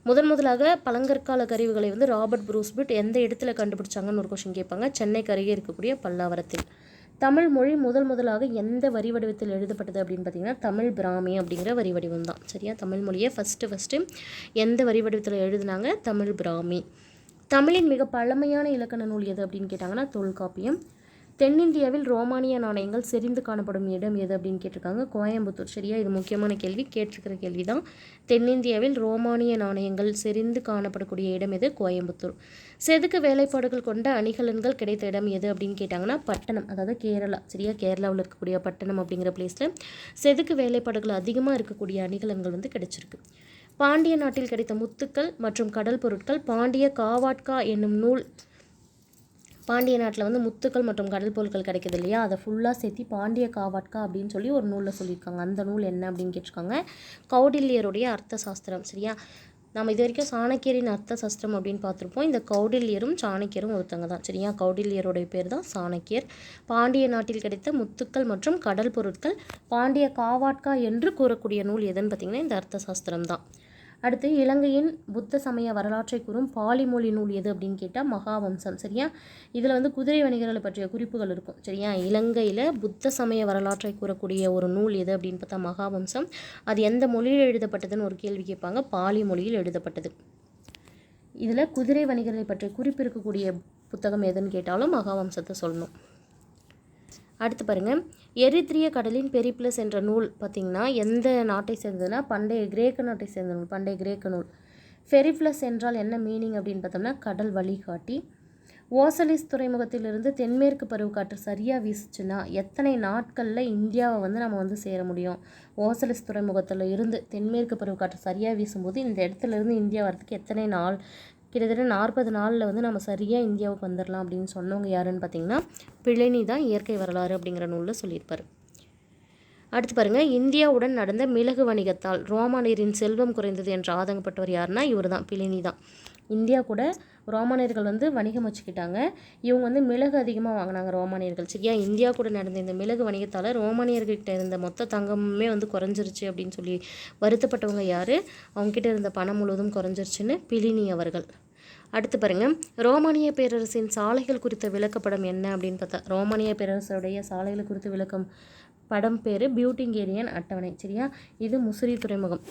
முதலாக பழங்கற்கால கருவிகளை ராபர்ட் ப்ரூஸ் பூட் எந்த இடத்துல கண்டுபிடிச்சாங்கன்னு ஒரு கொஸ்டின் கேட்பாங்க. சென்னைக்கு அருகே இருக்கக்கூடிய பல்லாவரத்தில். தமிழ் மொழி முதலாக எந்த வரி வடிவத்தில் எழுதப்பட்டது அப்படின்னு பார்த்தீங்கன்னா தமிழ் பிராமி அப்படிங்கிற வரி வடிவம் தான். சரியா? தமிழ் மொழியை ஃபஸ்ட்டு எந்த வரி வடிவத்தில் எழுதுனாங்க? தமிழ் பிராமி. தமிழின் மிக பழமையான இலக்கண நூல் எது அப்படின்னு கேட்டாங்கன்னா தொல்காப்பியம். தென்னிந்தியாவில் ரோமானிய நாணயங்கள் செறிந்து காணப்படும் இடம் எது அப்படின்னு கேட்டிருக்காங்க. கோயம்புத்தூர். சரியா? இது முக்கியமான கேள்வி, கேட்டிருக்கிற கேள்வி தான். தென்னிந்தியாவில் ரோமானிய நாணயங்கள் செறிந்து காணப்படக்கூடிய இடம் எது? கோயம்புத்தூர். செதுக்கு வேலைப்பாடுகள் கொண்ட அணிகலன்கள் கிடைத்த இடம் எது அப்படின்னு கேட்டாங்கன்னா பட்டணம், அதாவது கேரளா. சரியா? கேரளாவில் இருக்கக்கூடிய பட்டணம் அப்படிங்கிற பிளேஸில் செதுக்கு வேலைப்பாடுகள் அதிகமாக இருக்கக்கூடிய அணிகலன்கள் கிடைச்சிருக்கு. பாண்டிய நாட்டில் கிடைத்த முத்துக்கள் மற்றும் கடல் பொருட்கள் பாண்டிய காவாட்கா என்னும் நூல். பாண்டிய நாட்டில் முத்துக்கள் மற்றும் கடல் பொருட்கள் கிடைக்குது இல்லையா, அதை ஃபுல்லாக சேர்த்து பாண்டிய காவாட்கா அப்படின்னு சொல்லி ஒரு நூலில் சொல்லியிருக்காங்க. அந்த நூல் என்ன அப்படின்னு கேட்டிருக்காங்க? கௌடில்யருடைய அர்த்த சாஸ்திரம். சரியா? நம்ம இது வரைக்கும் சாணக்கியரின் அர்த்த சாஸ்திரம் அப்படின்னு பார்த்துருப்போம். இந்த கௌடில்யரும் சாணக்கியரும் ஒருத்தங்க தான். சரியா? கௌடில்யருடைய பேர் தான் சாணக்கியர். பாண்டிய நாட்டில் கிடைத்த முத்துக்கள் மற்றும் கடல் பொருட்கள் பாண்டிய காவாட்கா என்று கூறக்கூடிய நூல் எதுன்னு பார்த்திங்கன்னா இந்த அர்த்த சாஸ்திரம் தான். அடுத்து இலங்கையின் புத்த சமய வரலாற்றை கூறும் பாலிமொழி நூல் எது அப்படின்னு கேட்டால் மகாவம்சம். சரியா? இதில் குதிரை வணிகர்களை பற்றிய குறிப்புகள் இருக்கும். சரியா? இலங்கையில் புத்த சமய வரலாற்றை கூறக்கூடிய ஒரு நூல் எது அப்படின்னு பார்த்தா மகாவம்சம். அது எந்த மொழியில் எழுதப்பட்டதுன்னு ஒரு கேள்வி கேட்பாங்க. பாலி மொழியில் எழுதப்பட்டது. இதில் குதிரை வணிகர்களை பற்றிய குறிப்பு இருக்கக்கூடிய புத்தகம் எதுன்னு கேட்டாலும் மகாவம்சத்தை சொல்லணும். அடுத்து பாருங்கள், எரித்ரிய கடலின் பெரிப்ளஸ் என்ற நூல் பார்த்திங்கன்னா எந்த நாட்டை சேர்ந்ததுன்னா பண்டைய கிரேக்க நாட்டை சேர்ந்த நூல், பண்டைய கிரேக்க நூல். பெரிப்ளஸ் என்றால் என்ன மீனிங் அப்படின்னு பார்த்தோம்னா கடல் வழிகாட்டி. ஓசலிஸ் துறைமுகத்திலிருந்து தென்மேற்கு பருவக்காற்று சரியாக வீசுச்சுன்னா எத்தனை நாட்களில் இந்தியாவை நம்ம சேர முடியும்? ஓசலிஸ் துறைமுகத்தில் இருந்து தென்மேற்கு பருவக்காற்று சரியாக வீசும்போது இந்த இடத்துல இருந்து இந்தியா வரதுக்கு எத்தனை நாள்? கிட்டத்தட்ட 40 நாளில் நம்ம சரியாக இந்தியாவுக்கு வந்துடலாம் அப்படின்னு சொன்னவங்க யாருன்னு பார்த்தீங்கன்னா பிளினி தான் இயற்கை வரலாறு அப்படிங்கிற நூலில் சொல்லியிருப்பார். அடுத்து பாருங்கள், இந்தியாவுடன் நடந்த மிளகு வணிகத்தால் ரோமானியரின் செல்வம் குறைந்தது என்று ஆதங்கப்பட்டவர் யாருன்னா இவர் தான், பிளினி தான். இந்தியா கூட ரோமானியர்கள் வணிகம் வச்சுக்கிட்டாங்க. இவங்க மிளகு அதிகமாக வாங்கினாங்க ரோமானியர்கள். சரியா? இந்தியா கூட நடந்த இந்த மிளகு வணிகத்தால் ரோமானியர்கிட்ட இருந்த மொத்த தங்கமுமே குறைஞ்சிருச்சு அப்படின்னு சொல்லி வருத்தப்பட்டவங்க யார்? அவங்ககிட்ட இருந்த பணம் முழுவதும் குறைஞ்சிருச்சுன்னு பிளினி அவர்கள். அடுத்து பாருங்கள், ரோமானிய பேரரசின் சாலைகள் குறித்த விளக்கப்படம் என்ன அப்படின்னு பார்த்தா ரோமானிய பேரரசுடைய சாலைகள் குறித்து விளக்கம் படம் பேர் பியூட்டிங்கேரியன் அட்டவணை. சரியா? இது முசிறி துறைமுகம்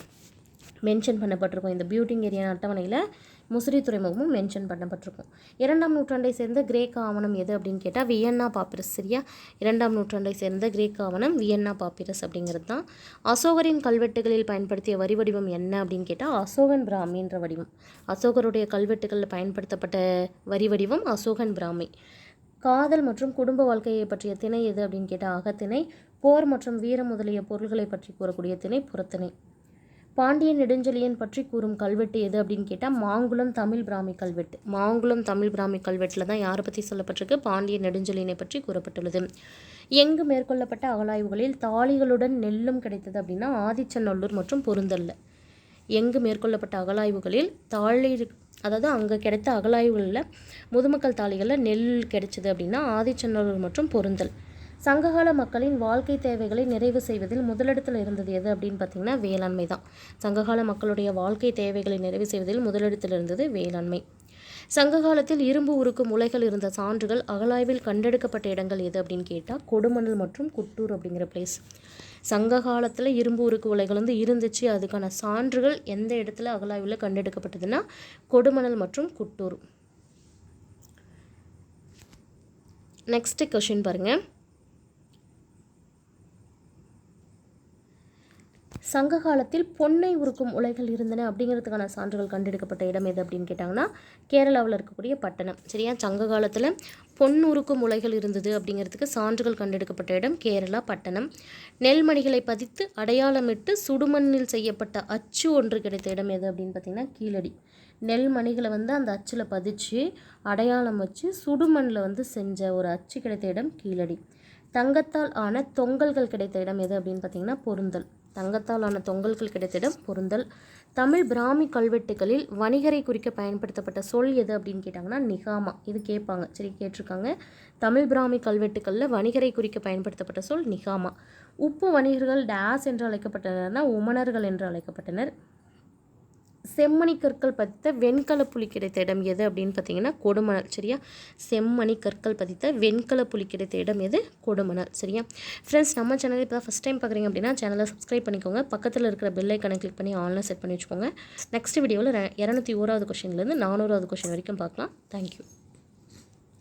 மென்ஷன் பண்ணப்பட்டிருக்கும். இந்த பியூட்டிங்கேரியன் அட்டவணையில் முசிறி துறைமுகமும் மென்ஷன் பண்ணப்பட்டிருக்கும். 2ஆம் நூற்றாண்டை சேர்ந்த கிரேக்க ஆவணம் எது அப்படின்னு கேட்டால் வியன்னா பாப்பிரஸ். சரியா? 2ஆம் நூற்றாண்டை சேர்ந்த கிரேக்க ஆவணம் வியன்னா பாப்பிரஸ் அப்படிங்கிறது தான். அசோகரின் கல்வெட்டுகளில் பயன்படுத்திய வரி வடிவம் என்ன அப்படின்னு கேட்டால் அசோகன் பிராமின்ற வடிவம். அசோகருடைய கல்வெட்டுகளில் பயன்படுத்தப்பட்ட வரி வடிவம் அசோகன் பிராமி. காதல் மற்றும் குடும்ப வாழ்க்கையை பற்றிய திணை எது அப்படின்னு கேட்டால் அகத்திணை. போர் மற்றும் வீரம் முதலிய பொருள்களை பற்றி கூறக்கூடிய திணை புறத்திணை. பாண்டிய நெடுஞ்செழியன் பற்றி கூறும் கல்வெட்டு எது அப்படின்னு கேட்டால் மாங்குளம் தமிழ் பிராமி கல்வெட்டு. மாங்குளம் தமிழ் பிராமி கல்வெட்டில் தான் யாரை பற்றி சொல்லப்பட்டிருக்கு? பாண்டிய நெடுஞ்செழியனை பற்றி கூறப்பட்டுள்ளது. எங்கு மேற்கொள்ளப்பட்ட அகழாய்வுகளில் தாளிகளுடன் நெல்லும் கிடைத்தது அப்படின்னா ஆதிச்சநல்லூர் மற்றும் பொருந்தல்ல. எங்கு மேற்கொள்ளப்பட்ட அகழாய்வுகளில் அதாவது அங்கே கிடைத்த அகழாய்வுகளில் முதுமக்கள் தாளிகளில் நெல் கிடைச்சிது அப்படின்னா ஆதிச்சநல்லூர் மற்றும் பொருந்தல். சங்ககால மக்களின் வாழ்க்கை தேவைகளை நிறைவு செய்வதில் முதலிடத்தில் இருந்தது எது அப்படின்னு பார்த்தீங்கன்னா வேளாண்மை தான். சங்ககால மக்களுடைய வாழ்க்கை தேவைகளை நிறைவு செய்வதில் முதலிடத்தில் இருந்தது வேளாண்மை. சங்க காலத்தில் இரும்பு உருக்கும் உலைகள் இருந்த சான்றுகள் அகழாய்வில் கண்டெடுக்கப்பட்ட இடங்கள் எது அப்படின்னு கேட்டால் கொடுமணல் மற்றும் குட்டூர் அப்படிங்கிற பிளேஸ். சங்க காலத்தில் இரும்பு உருக்கு உலைகள் இருந்துச்சு, அதுக்கான சான்றுகள் எந்த இடத்துல அகழாய்வில் கண்டெடுக்கப்பட்டதுன்னா கொடுமணல் மற்றும் குட்டூர். நெக்ஸ்ட் கொஷின் பாருங்கள். சங்க காலத்தில் பொன்னை உருக்கும் உலைகள் இருந்தன அப்படிங்கிறதுக்கான சான்றுகள் கண்டெடுக்கப்பட்ட இடம் எது அப்படின்னு கேட்டாங்கன்னா கேரளாவில் இருக்கக்கூடிய பட்டணம். சரியா, சங்க காலத்தில் பொன் உருக்கும் உலைகள் இருந்தது அப்படிங்கிறதுக்கு சான்றுகள் கண்டெடுக்கப்பட்ட இடம் கேரளா பட்டணம். நெல்மணிகளை பதித்து அடையாளமிட்டு சுடுமண்ணில் செய்யப்பட்ட அச்சு ஒன்று கிடைத்த இடம் எது அப்படின்னு பார்த்திங்கன்னா கீழடி. நெல்மணிகளை அந்த அச்சில் பதிச்சு அடையாளம் வச்சு சுடுமண்ணில் செஞ்ச ஒரு அச்சு கிடைத்த இடம் கீழடி. தங்கத்தால் ஆன தொங்கல்கள் கிடைத்த இடம் எது அப்படின்னு பார்த்திங்கன்னா பொருந்தல். தங்கத்தால் ஆன தொங்கல்கள் கிடைத்த இடம் பொருந்தல். தமிழ் பிராமி கல்வெட்டுகளில் வணிகரை குறிக்க பயன்படுத்தப்பட்ட சொல் எது அப்படின்னு கேட்டாங்கன்னா நிகாமா. இது கேட்பாங்க, சரி கேட்டிருக்காங்க. தமிழ் பிராமி கல்வெட்டுகளில் வணிகரை குறிக்க பயன்படுத்தப்பட்ட சொல் நிகாமா. உப்பு வணிகர்கள் டேஸ் என்று அழைக்கப்பட்டனர்னா உமனர்கள் என்று அழைக்கப்பட்டனர். செம்மணி கற்கள் பதித்த வெண்கல புலி கிடைத்த இடம் எது அப்படின்னு பார்த்தீங்கன்னா கொடுமணல். சரியா, செம்மணி கற்கள் பதித்த வெண்கல புலி கிடைத்த இடம் எது? கொடுமணல். சரியா ஃப்ரெண்ட்ஸ், நம்ம சேனல் இப்போ தான் ஃபஸ்ட் டைம் பார்க்குறீங்க அப்படின்னா சேனலை சப்ஸ்கிரைப் பண்ணிக்கோங்க. பக்கத்தில் இருக்கிற பெல் ஐக்கானை கிளிக் பண்ணி ஆன்லைன் செட் பண்ணி வச்சுக்கோங்க. நெக்ஸ்ட் வீடியோவில் 201வது கொஷின்லேருந்து 400வது கொஷின் வரைக்கும் பார்க்கலாம். தேங்க்யூ.